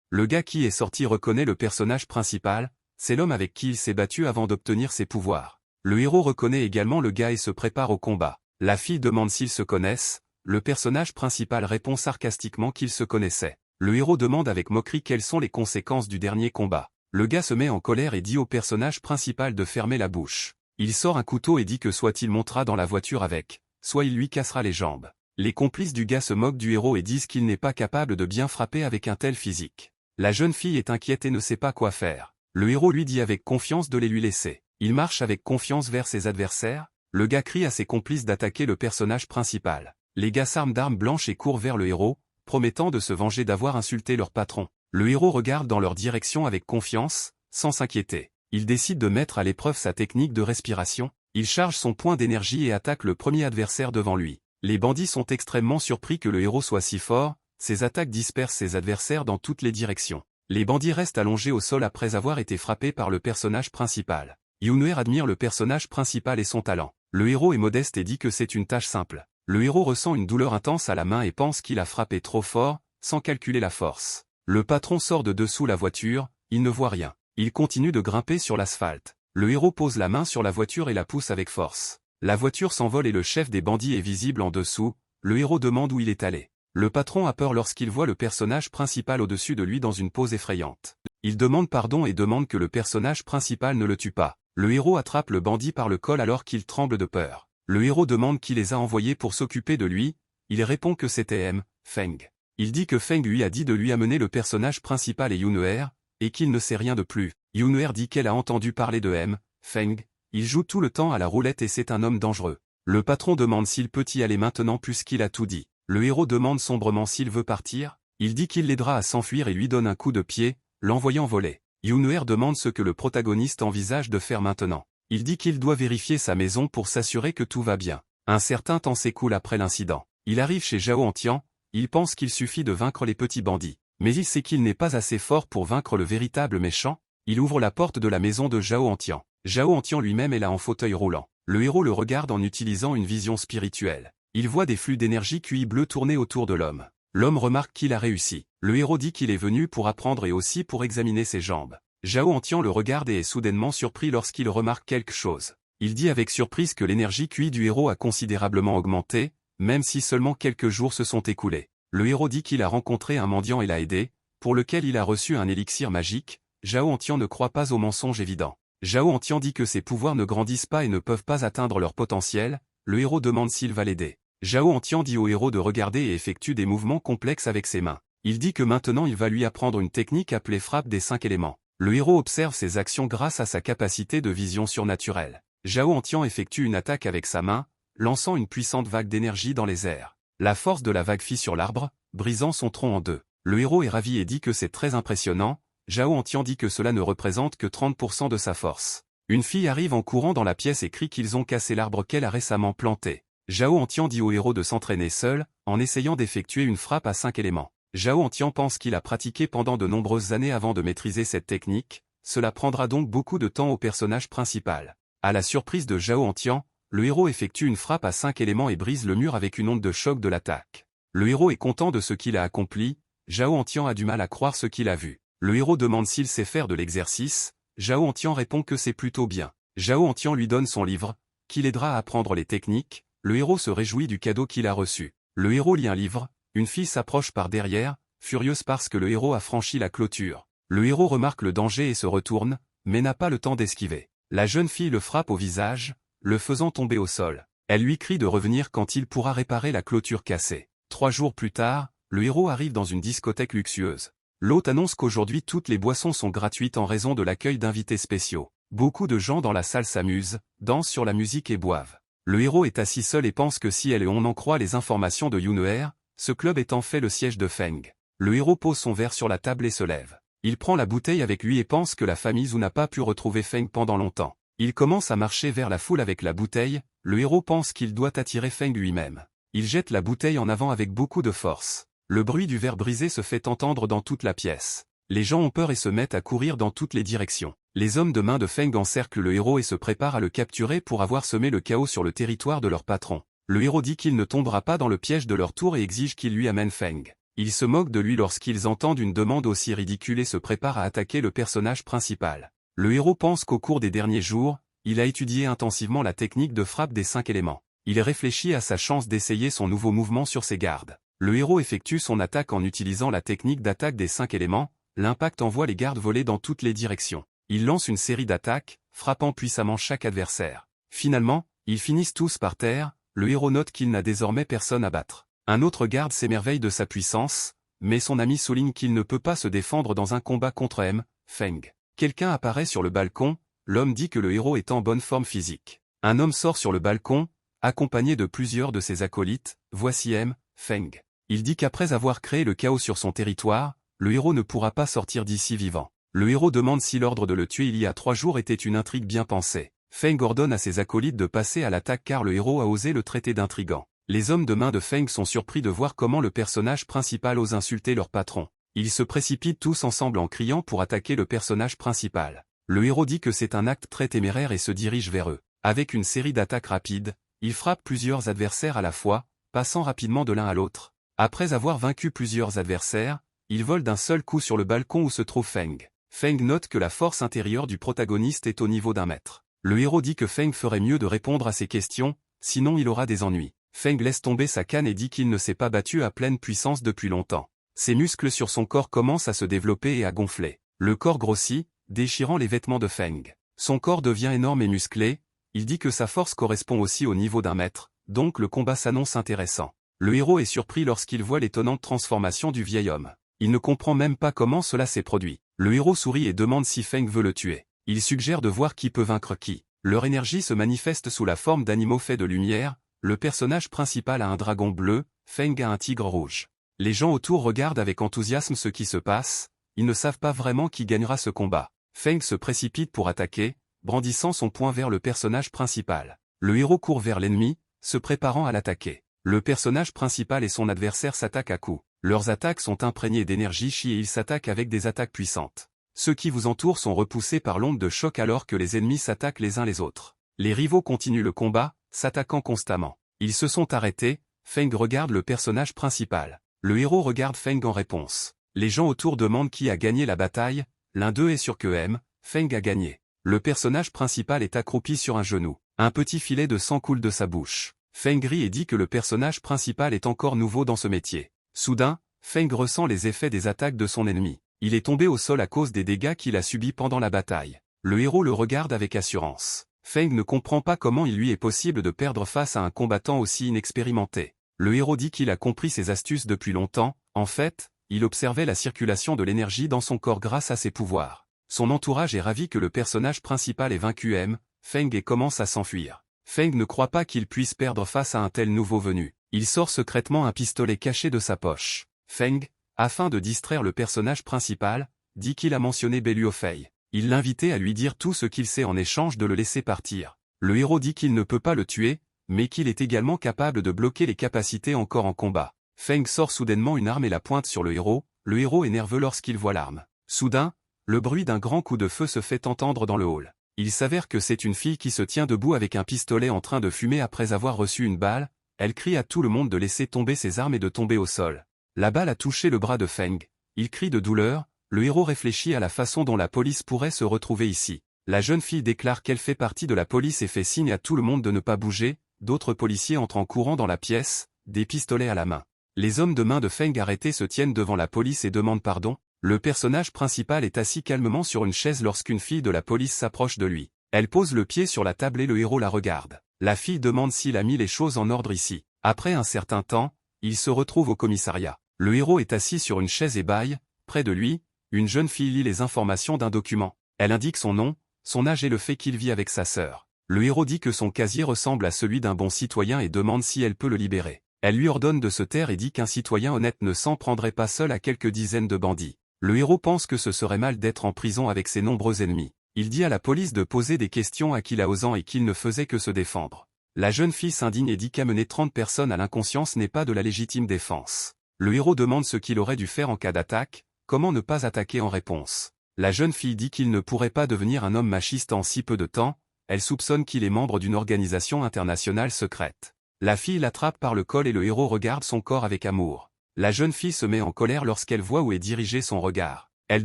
A: Le gars qui est sorti reconnaît le personnage principal, c'est l'homme avec qui il s'est battu avant d'obtenir ses pouvoirs. Le héros reconnaît également le gars et se prépare au combat. La fille demande s'ils se connaissent, le personnage principal répond sarcastiquement qu'ils se connaissaient. Le héros demande avec moquerie quelles sont les conséquences du dernier combat. Le gars se met en colère et dit au personnage principal de fermer la bouche. Il sort un couteau et dit que soit il montera dans la voiture avec, soit il lui cassera les jambes. Les complices du gars se moquent du héros et disent qu'il n'est pas capable de bien frapper avec un tel physique. La jeune fille est inquiète et ne sait pas quoi faire. Le héros lui dit avec confiance de les lui laisser. Il marche avec confiance vers ses adversaires. Le gars crie à ses complices d'attaquer le personnage principal. Les gars s'arment d'armes blanches et courent vers le héros, promettant de se venger d'avoir insulté leur patron. Le héros regarde dans leur direction avec confiance, sans s'inquiéter. Il décide de mettre à l'épreuve sa technique de respiration. Il charge son point d'énergie et attaque le premier adversaire devant lui. Les bandits sont extrêmement surpris que le héros soit si fort, ses attaques dispersent ses adversaires dans toutes les directions. Les bandits restent allongés au sol après avoir été frappés par le personnage principal. Younouer admire le personnage principal et son talent. Le héros est modeste et dit que c'est une tâche simple. Le héros ressent une douleur intense à la main et pense qu'il a frappé trop fort, sans calculer la force. Le patron sort de dessous la voiture, il ne voit rien. Il continue de grimper sur l'asphalte. Le héros pose la main sur la voiture et la pousse avec force. La voiture s'envole et le chef des bandits est visible en dessous. Le héros demande où il est allé. Le patron a peur lorsqu'il voit le personnage principal au-dessus de lui dans une pose effrayante. Il demande pardon et demande que le personnage principal ne le tue pas. Le héros attrape le bandit par le col alors qu'il tremble de peur. Le héros demande qui les a envoyés pour s'occuper de lui. Il répond que c'était Feng. Il dit que Feng lui a dit de lui amener le personnage principal et Younouer, et qu'il ne sait rien de plus. Younouer dit qu'elle a entendu parler de Feng. Il joue tout le temps à la roulette et c'est un homme dangereux. Le patron demande s'il peut y aller maintenant puisqu'il a tout dit. Le héros demande sombrement s'il veut partir. Il dit qu'il l'aidera à s'enfuir et lui donne un coup de pied, l'envoyant voler. Younouer demande ce que le protagoniste envisage de faire maintenant. Il dit qu'il doit vérifier sa maison pour s'assurer que tout va bien. Un certain temps s'écoule après l'incident. Il arrive chez Zhao Antian, il pense qu'il suffit de vaincre les petits bandits. Mais il sait qu'il n'est pas assez fort pour vaincre le véritable méchant. Il ouvre la porte de la maison de Zhao Antian. Zhao Antian lui-même est là en fauteuil roulant. Le héros le regarde en utilisant une vision spirituelle. Il voit des flux d'énergie QI bleu tourner autour de l'homme. L'homme remarque qu'il a réussi. Le héros dit qu'il est venu pour apprendre et aussi pour examiner ses jambes. Zhao Antian le regarde et est soudainement surpris lorsqu'il remarque quelque chose. Il dit avec surprise que l'énergie QI du héros a considérablement augmenté, même si seulement quelques jours se sont écoulés. Le héros dit qu'il a rencontré un mendiant et l'a aidé, pour lequel il a reçu un élixir magique. Zhao Antian ne croit pas au mensonge évident. Zhao Antian dit que ses pouvoirs ne grandissent pas et ne peuvent pas atteindre leur potentiel. Le héros demande s'il va l'aider. Zhao Antian dit au héros de regarder et effectue des mouvements complexes avec ses mains. Il dit que maintenant il va lui apprendre une technique appelée frappe des 5 éléments. Le héros observe ses actions grâce à sa capacité de vision surnaturelle. Zhao Antian effectue une attaque avec sa main, lançant une puissante vague d'énergie dans les airs. La force de la vague fit sur l'arbre, brisant son tronc en deux. Le héros est ravi et dit que c'est très impressionnant. Zhao Antian dit que cela ne représente que 30% de sa force. Une fille arrive en courant dans la pièce et crie qu'ils ont cassé l'arbre qu'elle a récemment planté. Zhao Antian dit au héros de s'entraîner seul, en essayant d'effectuer une frappe à 5 éléments. Zhao Antian pense qu'il a pratiqué pendant de nombreuses années avant de maîtriser cette technique, cela prendra donc beaucoup de temps au personnage principal. À la surprise de Zhao Antian, le héros effectue une frappe à 5 éléments et brise le mur avec une onde de choc de l'attaque. Le héros est content de ce qu'il a accompli. Zhao Antian a du mal à croire ce qu'il a vu. Le héros demande s'il sait faire de l'exercice. Zhao Antian répond que c'est plutôt bien. Zhao Antian lui donne son livre, qui l'aidera à apprendre les techniques. Le héros se réjouit du cadeau qu'il a reçu. Le héros lit un livre, une fille s'approche par derrière, furieuse parce que le héros a franchi la clôture. Le héros remarque le danger et se retourne, mais n'a pas le temps d'esquiver. La jeune fille le frappe au visage, le faisant tomber au sol. Elle lui crie de revenir quand il pourra réparer la clôture cassée. 3 jours plus tard, le héros arrive dans une discothèque luxueuse. L'hôte annonce qu'aujourd'hui toutes les boissons sont gratuites en raison de l'accueil d'invités spéciaux. Beaucoup de gens dans la salle s'amusent, dansent sur la musique et boivent. Le héros est assis seul et pense que si elle et on en croit les informations de Younouer, ce club est en fait le siège de Feng. Le héros pose son verre sur la table et se lève. Il prend la bouteille avec lui et pense que la famille Zhou n'a pas pu retrouver Feng pendant longtemps. Il commence à marcher vers la foule avec la bouteille. Le héros pense qu'il doit attirer Feng lui-même. Il jette la bouteille en avant avec beaucoup de force. Le bruit du verre brisé se fait entendre dans toute la pièce. Les gens ont peur et se mettent à courir dans toutes les directions. Les hommes de main de Feng encerclent le héros et se préparent à le capturer pour avoir semé le chaos sur le territoire de leur patron. Le héros dit qu'il ne tombera pas dans le piège de leur tour et exige qu'il lui amène Feng. Ils se moquent de lui lorsqu'ils entendent une demande aussi ridicule et se préparent à attaquer le personnage principal. Le héros pense qu'au cours des derniers jours, il a étudié intensivement la technique de frappe des 5 éléments. Il réfléchit à sa chance d'essayer son nouveau mouvement sur ses gardes. Le héros effectue son attaque en utilisant la technique d'attaque des 5 éléments. L'impact envoie les gardes voler dans toutes les directions. Il lance une série d'attaques, frappant puissamment chaque adversaire. Finalement, ils finissent tous par terre. Le héros note qu'il n'a désormais personne à battre. Un autre garde s'émerveille de sa puissance, mais son ami souligne qu'il ne peut pas se défendre dans un combat contre Feng. Quelqu'un apparaît sur le balcon. L'homme dit que le héros est en bonne forme physique. Un homme sort sur le balcon, accompagné de plusieurs de ses acolytes, voici Feng. Il dit qu'après avoir créé le chaos sur son territoire, le héros ne pourra pas sortir d'ici vivant. Le héros demande si l'ordre de le tuer il y a 3 jours était une intrigue bien pensée. Feng ordonne à ses acolytes de passer à l'attaque car le héros a osé le traiter d'intrigant. Les hommes de main de Feng sont surpris de voir comment le personnage principal ose insulter leur patron. Ils se précipitent tous ensemble en criant pour attaquer le personnage principal. Le héros dit que c'est un acte très téméraire et se dirige vers eux. Avec une série d'attaques rapides, il frappe plusieurs adversaires à la fois, passant rapidement de l'un à l'autre. Après avoir vaincu plusieurs adversaires, il vole d'un seul coup sur le balcon où se trouve Feng. Feng note que la force intérieure du protagoniste est au niveau d'1 mètre. Le héros dit que Feng ferait mieux de répondre à ses questions, sinon il aura des ennuis. Feng laisse tomber sa canne et dit qu'il ne s'est pas battu à pleine puissance depuis longtemps. Ses muscles sur son corps commencent à se développer et à gonfler. Le corps grossit, déchirant les vêtements de Feng. Son corps devient énorme et musclé, il dit que sa force correspond aussi au niveau d'1 mètre, donc le combat s'annonce intéressant. Le héros est surpris lorsqu'il voit l'étonnante transformation du vieil homme. Il ne comprend même pas comment cela s'est produit. Le héros sourit et demande si Feng veut le tuer. Il suggère de voir qui peut vaincre qui. Leur énergie se manifeste sous la forme d'animaux faits de lumière, le personnage principal a un dragon bleu, Feng a un tigre rouge. Les gens autour regardent avec enthousiasme ce qui se passe, ils ne savent pas vraiment qui gagnera ce combat. Feng se précipite pour attaquer, brandissant son poing vers le personnage principal. Le héros court vers l'ennemi, se préparant à l'attaquer. Le personnage principal et son adversaire s'attaquent à coups. Leurs attaques sont imprégnées d'énergie chi et ils s'attaquent avec des attaques puissantes. Ceux qui vous entourent sont repoussés par l'onde de choc alors que les ennemis s'attaquent les uns les autres. Les rivaux continuent le combat, s'attaquant constamment. Ils se sont arrêtés, Feng regarde le personnage principal. Le héros regarde Feng en réponse. Les gens autour demandent qui a gagné la bataille, l'un d'eux est sûr que Feng a gagné. Le personnage principal est accroupi sur un genou. Un petit filet de sang coule de sa bouche. Feng rit et dit que le personnage principal est encore nouveau dans ce métier. Soudain, Feng ressent les effets des attaques de son ennemi. Il est tombé au sol à cause des dégâts qu'il a subis pendant la bataille. Le héros le regarde avec assurance. Feng ne comprend pas comment il lui est possible de perdre face à un combattant aussi inexpérimenté. Le héros dit qu'il a compris ses astuces depuis longtemps, en fait, il observait la circulation de l'énergie dans son corps grâce à ses pouvoirs. Son entourage est ravi que le personnage principal ait vaincu Feng et commence à s'enfuir. Feng ne croit pas qu'il puisse perdre face à un tel nouveau venu. Il sort secrètement un pistolet caché de sa poche. Feng, afin de distraire le personnage principal, dit qu'il a mentionné Beluofei. Il l'invitait à lui dire tout ce qu'il sait en échange de le laisser partir. Le héros dit qu'il ne peut pas le tuer, mais qu'il est également capable de bloquer les capacités encore en combat. Feng sort soudainement une arme et la pointe sur le héros est nerveux lorsqu'il voit l'arme. Soudain, le bruit d'un grand coup de feu se fait entendre dans le hall. Il s'avère que c'est une fille qui se tient debout avec un pistolet en train de fumer après avoir reçu une balle, elle crie à tout le monde de laisser tomber ses armes et de tomber au sol. La balle a touché le bras de Feng, il crie de douleur, le héros réfléchit à la façon dont la police pourrait se retrouver ici. La jeune fille déclare qu'elle fait partie de la police et fait signe à tout le monde de ne pas bouger, d'autres policiers entrent en courant dans la pièce, des pistolets à la main. Les hommes de main de Feng arrêtés se tiennent devant la police et demandent pardon. Le personnage principal est assis calmement sur une chaise lorsqu'une fille de la police s'approche de lui. Elle pose le pied sur la table et le héros la regarde. La fille demande s'il a mis les choses en ordre ici. Après un certain temps, il se retrouve au commissariat. Le héros est assis sur une chaise et bâille. Près de lui, une jeune fille lit les informations d'un document. Elle indique son nom, son âge et le fait qu'il vit avec sa sœur. Le héros dit que son casier ressemble à celui d'un bon citoyen et demande si elle peut le libérer. Elle lui ordonne de se taire et dit qu'un citoyen honnête ne s'en prendrait pas seul à quelques dizaines de bandits. Le héros pense que ce serait mal d'être en prison avec ses nombreux ennemis. Il dit à la police de poser des questions à Kilaozan et qu'il ne faisait que se défendre. La jeune fille s'indigne et dit qu'amener 30 personnes à l'inconscience n'est pas de la légitime défense. Le héros demande ce qu'il aurait dû faire en cas d'attaque, comment ne pas attaquer en réponse. La jeune fille dit qu'il ne pourrait pas devenir un homme machiste en si peu de temps, elle soupçonne qu'il est membre d'une organisation internationale secrète. La fille l'attrape par le col et le héros regarde son corps avec amour. La jeune fille se met en colère lorsqu'elle voit où est dirigé son regard. Elle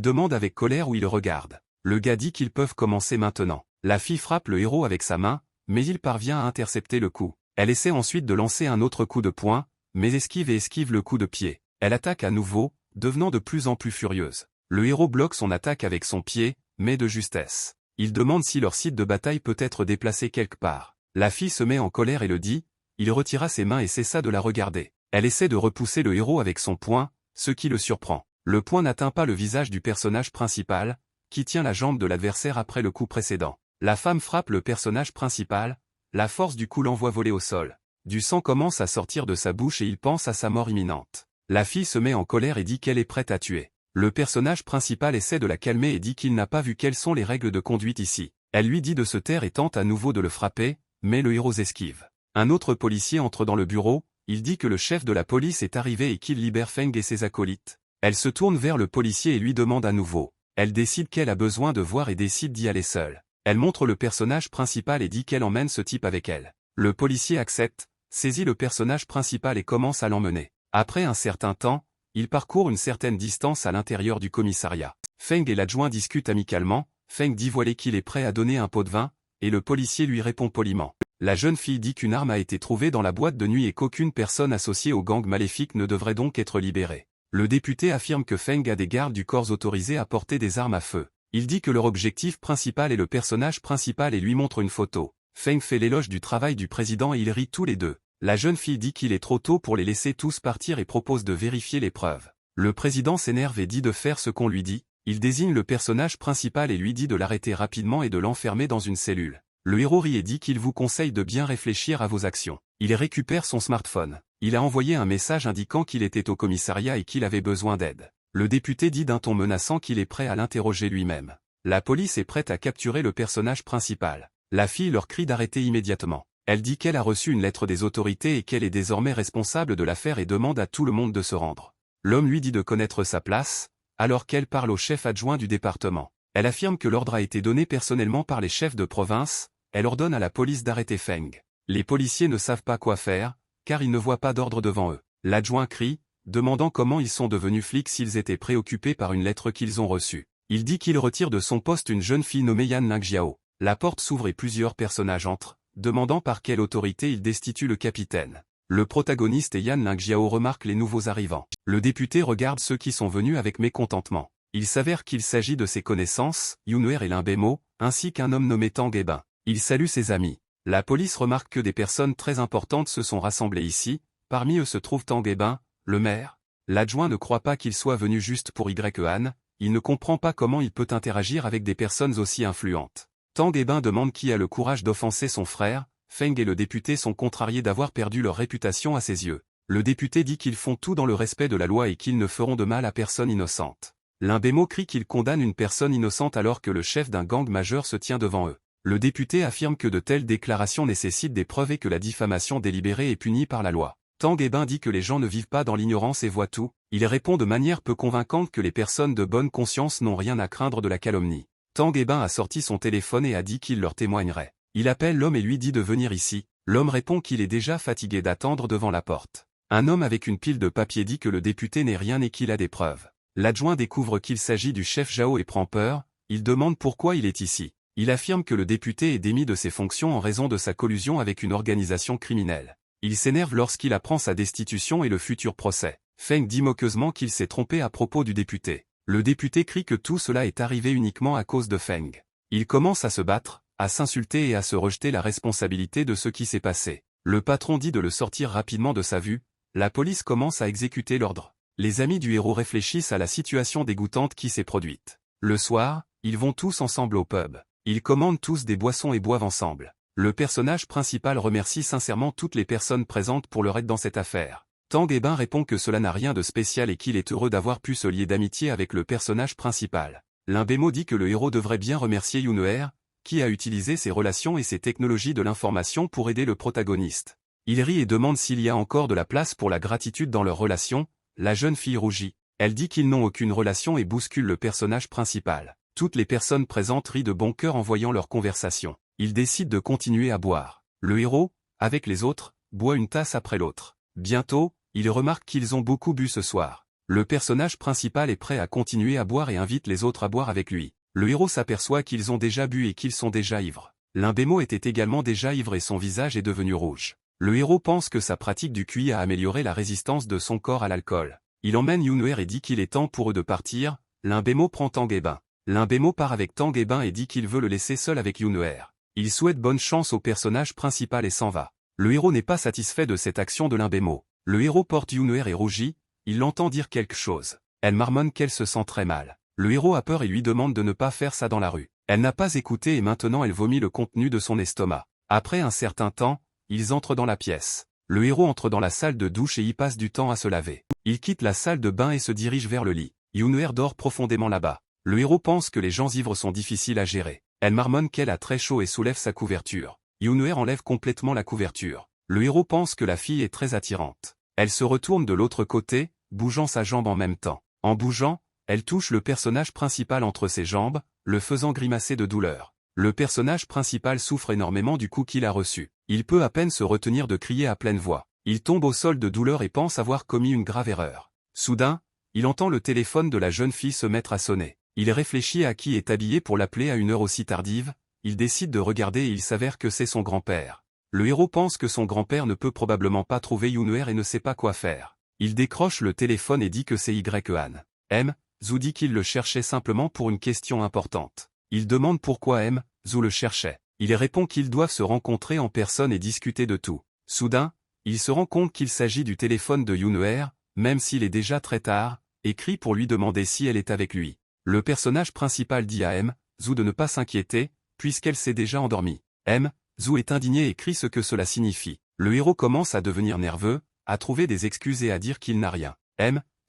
A: demande avec colère où il regarde. Le gars dit qu'ils peuvent commencer maintenant. La fille frappe le héros avec sa main, mais il parvient à intercepter le coup. Elle essaie ensuite de lancer un autre coup de poing, mais esquive le coup de pied. Elle attaque à nouveau, devenant de plus en plus furieuse. Le héros bloque son attaque avec son pied, mais de justesse. Il demande si leur site de bataille peut être déplacé quelque part. La fille se met en colère et le dit, il retira ses mains et cessa de la regarder. Elle essaie de repousser le héros avec son poing, ce qui le surprend. Le poing n'atteint pas le visage du personnage principal, qui tient la jambe de l'adversaire après le coup précédent. La femme frappe le personnage principal, La force du coup l'envoie voler au sol. Du sang commence à sortir de sa bouche et il pense à sa mort imminente. La fille se met en colère et dit qu'elle est prête à tuer. Le personnage principal essaie de la calmer et dit qu'il n'a pas vu quelles sont les règles de conduite ici. Elle lui dit de se taire et tente à nouveau de le frapper, mais le héros esquive. Un autre policier entre dans le bureau, il dit que le chef de la police est arrivé et qu'il libère Feng et ses acolytes. Elle se tourne vers le policier et lui demande à nouveau. Elle décide qu'elle a besoin de voir et décide d'y aller seule. Elle montre le personnage principal et dit qu'elle emmène ce type avec elle. Le policier accepte, saisit le personnage principal et commence à l'emmener. Après un certain temps, il parcourt une certaine distance à l'intérieur du commissariat. Feng et l'adjoint discutent amicalement, Feng dit voilé qu'il est prêt à donner un pot de vin, et le policier lui répond poliment. La jeune fille dit qu'une arme a été trouvée dans la boîte de nuit et qu'aucune personne associée au gang maléfique ne devrait donc être libérée. Le député affirme que Feng a des gardes du corps autorisés à porter des armes à feu. Il dit que leur objectif principal est le personnage principal et lui montre une photo. Feng fait l'éloge du travail du président et ils rient tous les deux. La jeune fille dit qu'il est trop tôt pour les laisser tous partir et propose de vérifier les preuves. Le président s'énerve et dit de faire ce qu'on lui dit. Il désigne le personnage principal et lui dit de l'arrêter rapidement et de l'enfermer dans une cellule. Le héros rit et dit qu'il vous conseille de bien réfléchir à vos actions. Il récupère son smartphone. Il a envoyé un message indiquant qu'il était au commissariat et qu'il avait besoin d'aide. Le député dit d'un ton menaçant qu'il est prêt à l'interroger lui-même. La police est prête à capturer le personnage principal. La fille leur crie d'arrêter immédiatement. Elle dit qu'elle a reçu une lettre des autorités et qu'elle est désormais responsable de l'affaire et demande à tout le monde de se rendre. L'homme lui dit de connaître sa place, alors qu'elle parle au chef adjoint du département. Elle affirme que l'ordre a été donné personnellement par les chefs de province. Elle ordonne à la police d'arrêter Feng. Les policiers ne savent pas quoi faire, car ils ne voient pas d'ordre devant eux. L'adjoint crie, demandant comment ils sont devenus flics s'ils étaient préoccupés par une lettre qu'ils ont reçue. Il dit qu'il retire de son poste une jeune fille nommée Yan Lingjiao. La porte s'ouvre et plusieurs personnages entrent, demandant par quelle autorité il destitue le capitaine. Le protagoniste et Yan Lingjiao remarquent les nouveaux arrivants. Le député regarde ceux qui sont venus avec mécontentement. Il s'avère qu'il s'agit de ses connaissances, Yun'er et Limbemo, ainsi qu'un homme nommé Tang Ebin. Il salue ses amis. La police remarque que des personnes très importantes se sont rassemblées ici, parmi eux se trouve Tang Ebin, le maire. L'adjoint ne croit pas qu'il soit venu juste pour Han, il ne comprend pas comment il peut interagir avec des personnes aussi influentes. Tang Ebin demande qui a le courage d'offenser son frère. Feng et le député sont contrariés d'avoir perdu leur réputation à ses yeux. Le député dit qu'ils font tout dans le respect de la loi et qu'ils ne feront de mal à personne innocente. Limbemo crie qu'il condamne une personne innocente alors que le chef d'un gang majeur se tient devant eux. Le député affirme que de telles déclarations nécessitent des preuves et que la diffamation délibérée est punie par la loi. Tang Ebin dit que les gens ne vivent pas dans l'ignorance et voient tout. Il répond de manière peu convaincante que les personnes de bonne conscience n'ont rien à craindre de la calomnie. Tang Ebin a sorti son téléphone et a dit qu'il leur témoignerait. Il appelle l'homme et lui dit de venir ici. L'homme répond qu'il est déjà fatigué d'attendre devant la porte. Un homme avec une pile de papier dit que le député n'est rien et qu'il a des preuves. L'adjoint découvre qu'il s'agit du chef Zhao et prend peur. Il demande pourquoi il est ici. Il affirme que le député est démis de ses fonctions en raison de sa collusion avec une organisation criminelle. Il s'énerve lorsqu'il apprend sa destitution et le futur procès. Feng dit moqueusement qu'il s'est trompé à propos du député. Le député crie que tout cela est arrivé uniquement à cause de Feng. Il commence à se battre, à s'insulter et à se rejeter la responsabilité de ce qui s'est passé. Le patron dit de le sortir rapidement de sa vue. La police commence à exécuter l'ordre. Les amis du héros réfléchissent à la situation dégoûtante qui s'est produite. Le soir, ils vont tous ensemble au pub. Ils commandent tous des boissons et boivent ensemble. Le personnage principal remercie sincèrement toutes les personnes présentes pour leur aide dans cette affaire. Tang Ebin répond que cela n'a rien de spécial et qu'il est heureux d'avoir pu se lier d'amitié avec le personnage principal. Limbemo dit que le héros devrait bien remercier Yun'er, qui a utilisé ses relations et ses technologies de l'information pour aider le protagoniste. Il rit et demande s'il y a encore de la place pour la gratitude dans leur relation. La jeune fille rougit. Elle dit qu'ils n'ont aucune relation et bouscule le personnage principal. Toutes les personnes présentes rient de bon cœur en voyant leur conversation. Ils décident de continuer à boire. Le héros, avec les autres, boit une tasse après l'autre. Bientôt, il remarque qu'ils ont beaucoup bu ce soir. Le personnage principal est prêt à continuer à boire et invite les autres à boire avec lui. Le héros s'aperçoit qu'ils ont déjà bu et qu'ils sont déjà ivres. Limbemo était également déjà ivre et son visage est devenu rouge. Le héros pense que sa pratique du QI a amélioré la résistance de son corps à l'alcool. Il emmène Yun'er et dit qu'il est temps pour eux de partir. Limbemo prend Tang Ebin. Limbemo part avec Tang Ebin et dit qu'il veut le laisser seul avec Yun'er. Il souhaite bonne chance au personnage principal et s'en va. Le héros n'est pas satisfait de cette action de Limbemo. Le héros porte Yun'er et rougit. Il l'entend dire quelque chose. Elle marmonne qu'elle se sent très mal. Le héros a peur et lui demande de ne pas faire ça dans la rue. Elle n'a pas écouté et maintenant elle vomit le contenu de son estomac. Après un certain temps, ils entrent dans la pièce. Le héros entre dans la salle de douche et y passe du temps à se laver. Il quitte la salle de bain et se dirige vers le lit. Yoon-eer dort profondément là-bas. Le héros pense que les gens ivres sont difficiles à gérer. Elle marmonne qu'elle a très chaud et soulève sa couverture. Yoon-eer enlève complètement la couverture. Le héros pense que la fille est très attirante. Elle se retourne de l'autre côté, bougeant sa jambe en même temps. En bougeant, elle touche le personnage principal entre ses jambes, le faisant grimacer de douleur. Le personnage principal souffre énormément du coup qu'il a reçu. Il peut à peine se retenir de crier à pleine voix. Il tombe au sol de douleur et pense avoir commis une grave erreur. Soudain, il entend le téléphone de la jeune fille se mettre à sonner. Il réfléchit à qui est habillé pour l'appeler à une heure aussi tardive. Il décide de regarder et il s'avère que c'est son grand-père. Le héros pense que son grand-père ne peut probablement pas trouver Yoon-eer et ne sait pas quoi faire. Il décroche le téléphone et dit que c'est Y-Han. Zhu dit qu'il le cherchait simplement pour une question importante. Il demande pourquoi Zhu le cherchait. Il répond qu'ils doivent se rencontrer en personne et discuter de tout. Soudain, il se rend compte qu'il s'agit du téléphone de Yoon-eer, même s'il est déjà très tard, et crie pour lui demander si elle est avec lui. Le personnage principal dit à Zhu de ne pas s'inquiéter, puisqu'elle s'est déjà endormie. Zhu est indigné et crie ce que cela signifie. Le héros commence à devenir nerveux, à trouver des excuses et à dire qu'il n'a rien.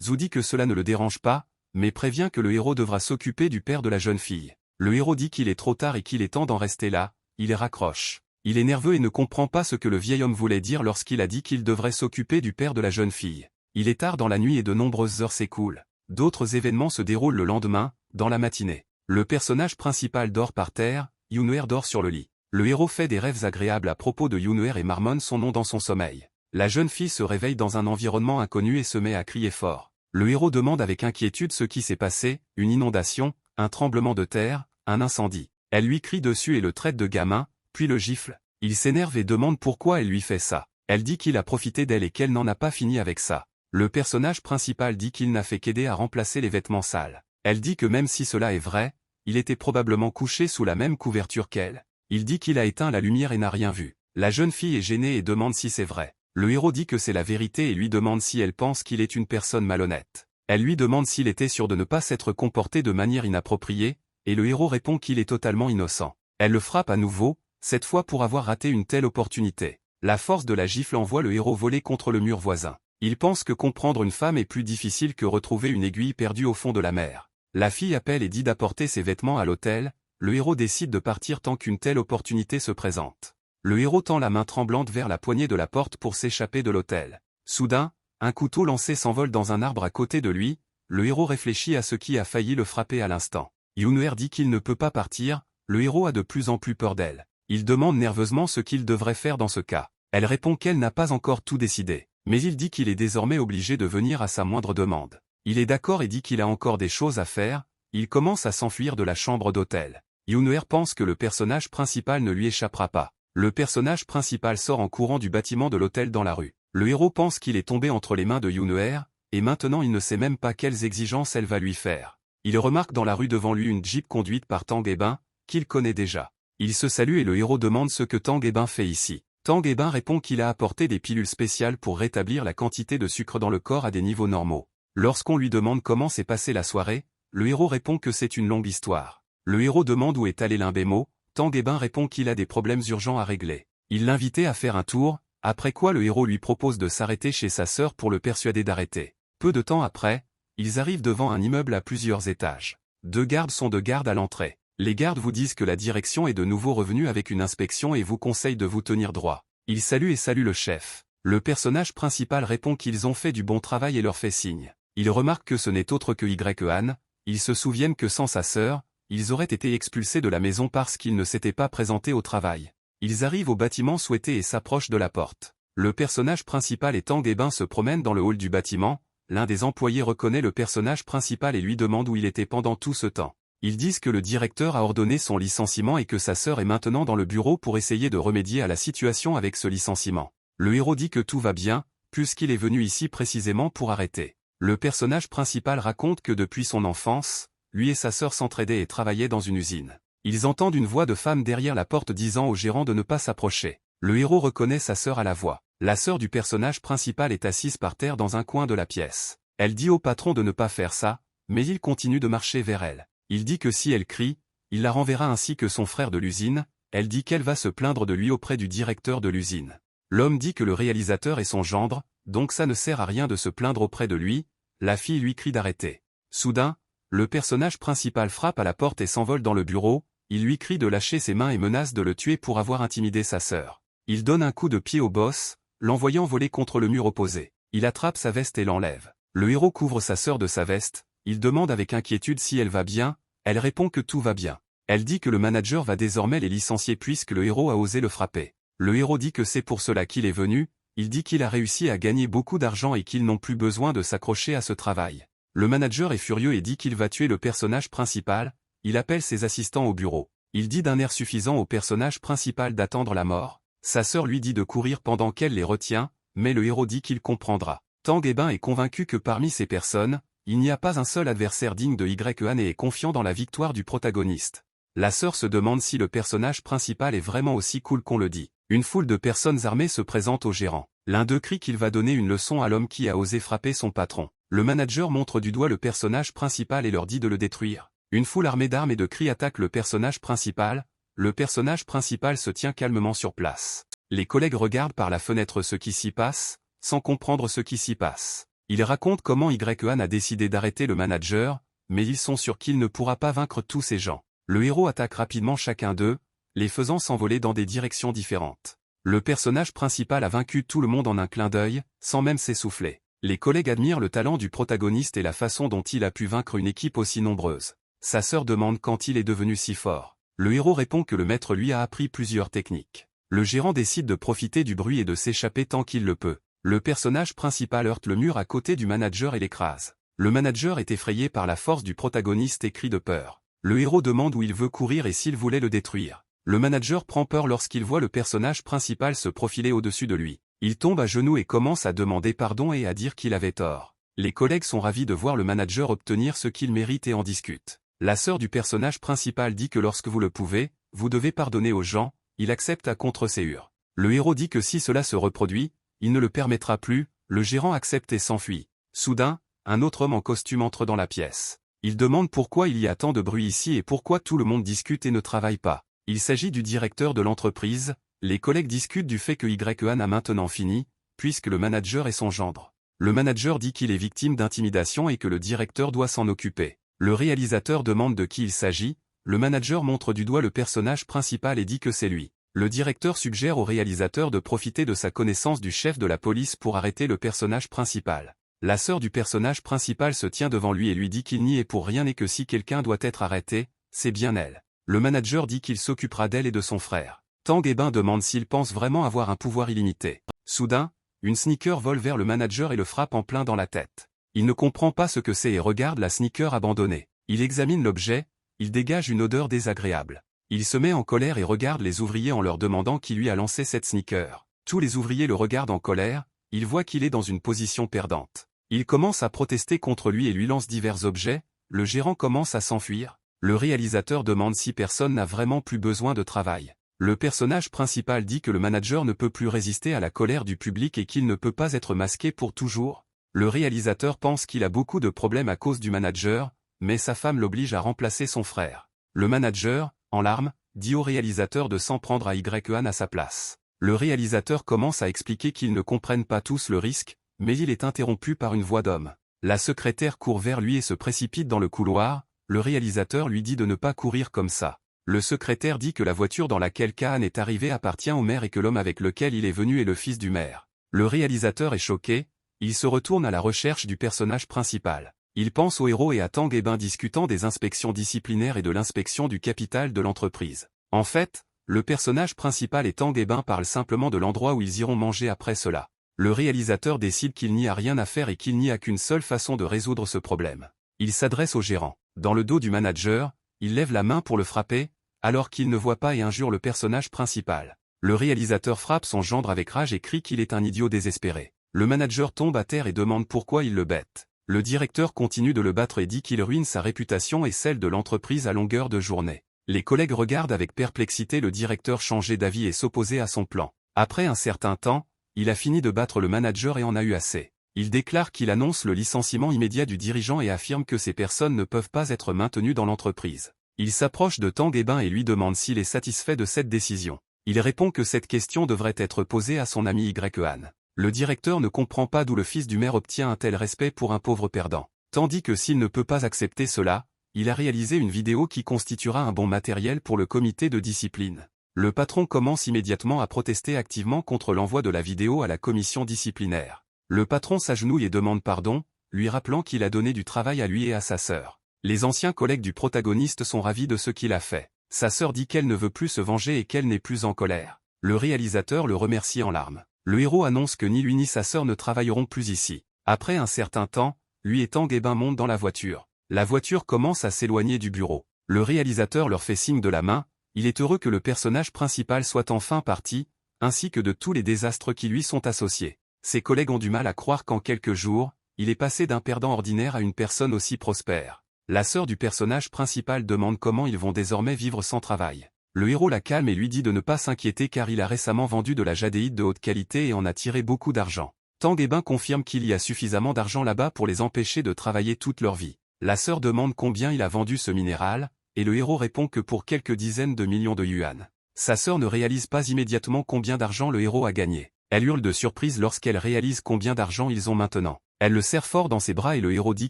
A: Zhu dit que cela ne le dérange pas, mais prévient que le héros devra s'occuper du père de la jeune fille. Le héros dit qu'il est trop tard et qu'il est temps d'en rester là, il raccroche. Il est nerveux et ne comprend pas ce que le vieil homme voulait dire lorsqu'il a dit qu'il devrait s'occuper du père de la jeune fille. Il est tard dans la nuit et de nombreuses heures s'écoulent. D'autres événements se déroulent le lendemain, dans la matinée. Le personnage principal dort par terre, Yoon-eer dort sur le lit. Le héros fait des rêves agréables à propos de Yoon-eer et marmonne son nom dans son sommeil. La jeune fille se réveille dans un environnement inconnu et se met à crier fort. Le héros demande avec inquiétude ce qui s'est passé, une inondation, un tremblement de terre, un incendie. Elle lui crie dessus et le traite de gamin, puis le gifle. Il s'énerve et demande pourquoi elle lui fait ça. Elle dit qu'il a profité d'elle et qu'elle n'en a pas fini avec ça. Le personnage principal dit qu'il n'a fait qu'aider à remplacer les vêtements sales. Elle dit que même si cela est vrai, il était probablement couché sous la même couverture qu'elle. Il dit qu'il a éteint la lumière et n'a rien vu. La jeune fille est gênée et demande si c'est vrai. Le héros dit que c'est la vérité et lui demande si elle pense qu'il est une personne malhonnête. Elle lui demande s'il était sûr de ne pas s'être comporté de manière inappropriée, et le héros répond qu'il est totalement innocent. Elle le frappe à nouveau, cette fois pour avoir raté une telle opportunité. La force de la gifle envoie le héros voler contre le mur voisin. Il pense que comprendre une femme est plus difficile que retrouver une aiguille perdue au fond de la mer. La fille appelle et dit d'apporter ses vêtements à l'hôtel. Le héros décide de partir tant qu'une telle opportunité se présente. Le héros tend la main tremblante vers la poignée de la porte pour s'échapper de l'hôtel. Soudain, un couteau lancé s'envole dans un arbre à côté de lui. Le héros réfléchit à ce qui a failli le frapper à l'instant. Yoon-eer dit qu'il ne peut pas partir. Le héros a de plus en plus peur d'elle. Il demande nerveusement ce qu'il devrait faire dans ce cas. Elle répond qu'elle n'a pas encore tout décidé. Mais il dit qu'il est désormais obligé de venir à sa moindre demande. Il est d'accord et dit qu'il a encore des choses à faire. Il commence à s'enfuir de la chambre d'hôtel. Yoon-eer pense que le personnage principal ne lui échappera pas. Le personnage principal sort en courant du bâtiment de l'hôtel dans la rue. Le héros pense qu'il est tombé entre les mains de Yoon-eer, et maintenant il ne sait même pas quelles exigences elle va lui faire. Il remarque dans la rue devant lui une jeep conduite par Tang Ebin, qu'il connaît déjà. Il se salue et le héros demande ce que Tang Ebin fait ici. Tang Ebin répond qu'il a apporté des pilules spéciales pour rétablir la quantité de sucre dans le corps à des niveaux normaux. Lorsqu'on lui demande comment s'est passée la soirée, le héros répond que c'est une longue histoire. Le héros demande où est allé l'Imbémo. Tang Ebin répond qu'il a des problèmes urgents à régler. Il l'invitait à faire un tour, après quoi le héros lui propose de s'arrêter chez sa sœur pour le persuader d'arrêter. Peu de temps après, ils arrivent devant un immeuble à plusieurs étages. 2 gardes sont de garde à l'entrée. Les gardes vous disent que la direction est de nouveau revenue avec une inspection et vous conseille de vous tenir droit. Ils saluent et saluent le chef. Le personnage principal répond qu'ils ont fait du bon travail et leur fait signe. Ils remarquent que ce n'est autre que Y-Han. Ils se souviennent que sans sa sœur, ils auraient été expulsés de la maison parce qu'ils ne s'étaient pas présentés au travail. Ils arrivent au bâtiment souhaité et s'approchent de la porte. Le personnage principal et Tang Ebin se promènent dans le hall du bâtiment. L'un des employés reconnaît le personnage principal et lui demande où il était pendant tout ce temps. Ils disent que le directeur a ordonné son licenciement et que sa sœur est maintenant dans le bureau pour essayer de remédier à la situation avec ce licenciement. Le héros dit que tout va bien, puisqu'il est venu ici précisément pour arrêter. Le personnage principal raconte que depuis son enfance, lui et sa sœur s'entraidaient et travaillaient dans une usine. Ils entendent une voix de femme derrière la porte disant au gérant de ne pas s'approcher. Le héros reconnaît sa sœur à la voix. La sœur du personnage principal est assise par terre dans un coin de la pièce. Elle dit au patron de ne pas faire ça, mais il continue de marcher vers elle. Il dit que si elle crie, il la renverra ainsi que son frère de l'usine. Elle dit qu'elle va se plaindre de lui auprès du directeur de l'usine. L'homme dit que le réalisateur est son gendre, donc ça ne sert à rien de se plaindre auprès de lui. La fille lui crie d'arrêter. Soudain, le personnage principal frappe à la porte et s'envole dans le bureau. Il lui crie de lâcher ses mains et menace de le tuer pour avoir intimidé sa sœur. Il donne un coup de pied au boss, l'envoyant voler contre le mur opposé. Il attrape sa veste et l'enlève. Le héros couvre sa sœur de sa veste. Il demande avec inquiétude si elle va bien. Elle répond que tout va bien. Elle dit que le manager va désormais les licencier puisque le héros a osé le frapper. Le héros dit que c'est pour cela qu'il est venu. Il dit qu'il a réussi à gagner beaucoup d'argent et qu'ils n'ont plus besoin de s'accrocher à ce travail. Le manager est furieux et dit qu'il va tuer le personnage principal. Il appelle ses assistants au bureau. Il dit d'un air suffisant au personnage principal d'attendre la mort. Sa sœur lui dit de courir pendant qu'elle les retient, mais le héros dit qu'il comprendra. Tang Ebin est convaincu que parmi ces personnes, il n'y a pas un seul adversaire digne de Yi-Han et est confiant dans la victoire du protagoniste. La sœur se demande si le personnage principal est vraiment aussi cool qu'on le dit. Une foule de personnes armées se présente au gérant. L'un d'eux crie qu'il va donner une leçon à l'homme qui a osé frapper son patron. Le manager montre du doigt le personnage principal et leur dit de le détruire. Une foule armée d'armes et de cris attaque le personnage principal. Le personnage principal se tient calmement sur place. Les collègues regardent par la fenêtre ce qui s'y passe, sans comprendre ce qui s'y passe. Ils racontent comment Yi-Han a décidé d'arrêter le manager, mais ils sont sûrs qu'il ne pourra pas vaincre tous ces gens. Le héros attaque rapidement chacun d'eux, les faisant s'envoler dans des directions différentes. Le personnage principal a vaincu tout le monde en un clin d'œil, sans même s'essouffler. Les collègues admirent le talent du protagoniste et la façon dont il a pu vaincre une équipe aussi nombreuse. Sa sœur demande quand il est devenu si fort. Le héros répond que le maître lui a appris plusieurs techniques. Le gérant décide de profiter du bruit et de s'échapper tant qu'il le peut. Le personnage principal heurte le mur à côté du manager et l'écrase. Le manager est effrayé par la force du protagoniste et crie de peur. Le héros demande où il veut courir et s'il voulait le détruire. Le manager prend peur lorsqu'il voit le personnage principal se profiler au-dessus de lui. Il tombe à genoux et commence à demander pardon et à dire qu'il avait tort. Les collègues sont ravis de voir le manager obtenir ce qu'il mérite et en discutent. La sœur du personnage principal dit que lorsque vous le pouvez, vous devez pardonner aux gens. Il accepte à contre-séure. Le héros dit que si cela se reproduit, il ne le permettra plus. Le gérant accepte et s'enfuit. Soudain, un autre homme en costume entre dans la pièce. Il demande pourquoi il y a tant de bruit ici et pourquoi tout le monde discute et ne travaille pas. Il s'agit du directeur de l'entreprise. Les collègues discutent du fait que Yi-Han a maintenant fini, puisque le manager est son gendre. Le manager dit qu'il est victime d'intimidation et que le directeur doit s'en occuper. Le réalisateur demande de qui il s'agit. Le manager montre du doigt le personnage principal et dit que c'est lui. Le directeur suggère au réalisateur de profiter de sa connaissance du chef de la police pour arrêter le personnage principal. La sœur du personnage principal se tient devant lui et lui dit qu'il n'y est pour rien et que si quelqu'un doit être arrêté, c'est bien elle. Le manager dit qu'il s'occupera d'elle et de son frère. Tang Ebin demande s'il pense vraiment avoir un pouvoir illimité. Soudain, une sneaker vole vers le manager et le frappe en plein dans la tête. Il ne comprend pas ce que c'est et regarde la sneaker abandonnée. Il examine l'objet, il dégage une odeur désagréable. Il se met en colère et regarde les ouvriers en leur demandant qui lui a lancé cette sneaker. Tous les ouvriers le regardent en colère, ils voient qu'il est dans une position perdante. Ils commencent à protester contre lui et lui lancent divers objets, le gérant commence à s'enfuir. Le réalisateur demande si personne n'a vraiment plus besoin de travail. Le personnage principal dit que le manager ne peut plus résister à la colère du public et qu'il ne peut pas être masqué pour toujours. Le réalisateur pense qu'il a beaucoup de problèmes à cause du manager, mais sa femme l'oblige à remplacer son frère. Le manager, en larmes, dit au réalisateur de s'en prendre à Yi-Han à sa place. Le réalisateur commence à expliquer qu'ils ne comprennent pas tous le risque, mais il est interrompu par une voix d'homme. La secrétaire court vers lui et se précipite dans le couloir. Le réalisateur lui dit de ne pas courir comme ça. Le secrétaire dit que la voiture dans laquelle Khan est arrivé appartient au maire et que l'homme avec lequel il est venu est le fils du maire. Le réalisateur est choqué, il se retourne à la recherche du personnage principal. Il pense au héros et à Tang Ebin discutant des inspections disciplinaires et de l'inspection du capital de l'entreprise. En fait, le personnage principal et Tang Ebin parlent simplement de l'endroit où ils iront manger après cela. Le réalisateur décide qu'il n'y a rien à faire et qu'il n'y a qu'une seule façon de résoudre ce problème. Il s'adresse au gérant. Dans le dos du manager, il lève la main pour le frapper, alors qu'il ne voit pas et injure le personnage principal. Le réalisateur frappe son gendre avec rage et crie qu'il est un idiot désespéré. Le manager tombe à terre et demande pourquoi il le bête. Le directeur continue de le battre et dit qu'il ruine sa réputation et celle de l'entreprise à longueur de journée. Les collègues regardent avec perplexité le directeur changer d'avis et s'opposer à son plan. Après un certain temps, il a fini de battre le manager et en a eu assez. Il déclare qu'il annonce le licenciement immédiat du dirigeant et affirme que ces personnes ne peuvent pas être maintenues dans l'entreprise. Il s'approche de Tang Ebin et lui demande s'il est satisfait de cette décision. Il répond que cette question devrait être posée à son ami Y-Han. Le directeur ne comprend pas d'où le fils du maire obtient un tel respect pour un pauvre perdant. Tandis que s'il ne peut pas accepter cela, il a réalisé une vidéo qui constituera un bon matériel pour le comité de discipline. Le patron commence immédiatement à protester activement contre l'envoi de la vidéo à la commission disciplinaire. Le patron s'agenouille et demande pardon, lui rappelant qu'il a donné du travail à lui et à sa sœur. Les anciens collègues du protagoniste sont ravis de ce qu'il a fait. Sa sœur dit qu'elle ne veut plus se venger et qu'elle n'est plus en colère. Le réalisateur le remercie en larmes. Le héros annonce que ni lui ni sa sœur ne travailleront plus ici. Après un certain temps, lui et Tang Ebin montent dans la voiture. La voiture commence à s'éloigner du bureau. Le réalisateur leur fait signe de la main. Il est heureux que le personnage principal soit enfin parti, ainsi que de tous les désastres qui lui sont associés. Ses collègues ont du mal à croire qu'en quelques jours, il est passé d'un perdant ordinaire à une personne aussi prospère. La sœur du personnage principal demande comment ils vont désormais vivre sans travail. Le héros la calme et lui dit de ne pas s'inquiéter car il a récemment vendu de la jadéite de haute qualité et en a tiré beaucoup d'argent. Tang Ebin confirme qu'il y a suffisamment d'argent là-bas pour les empêcher de travailler toute leur vie. La sœur demande combien il a vendu ce minéral, et le héros répond que pour quelques dizaines de millions de yuan. Sa sœur ne réalise pas immédiatement combien d'argent le héros a gagné. Elle hurle de surprise lorsqu'elle réalise combien d'argent ils ont maintenant. Elle le serre fort dans ses bras et le héros dit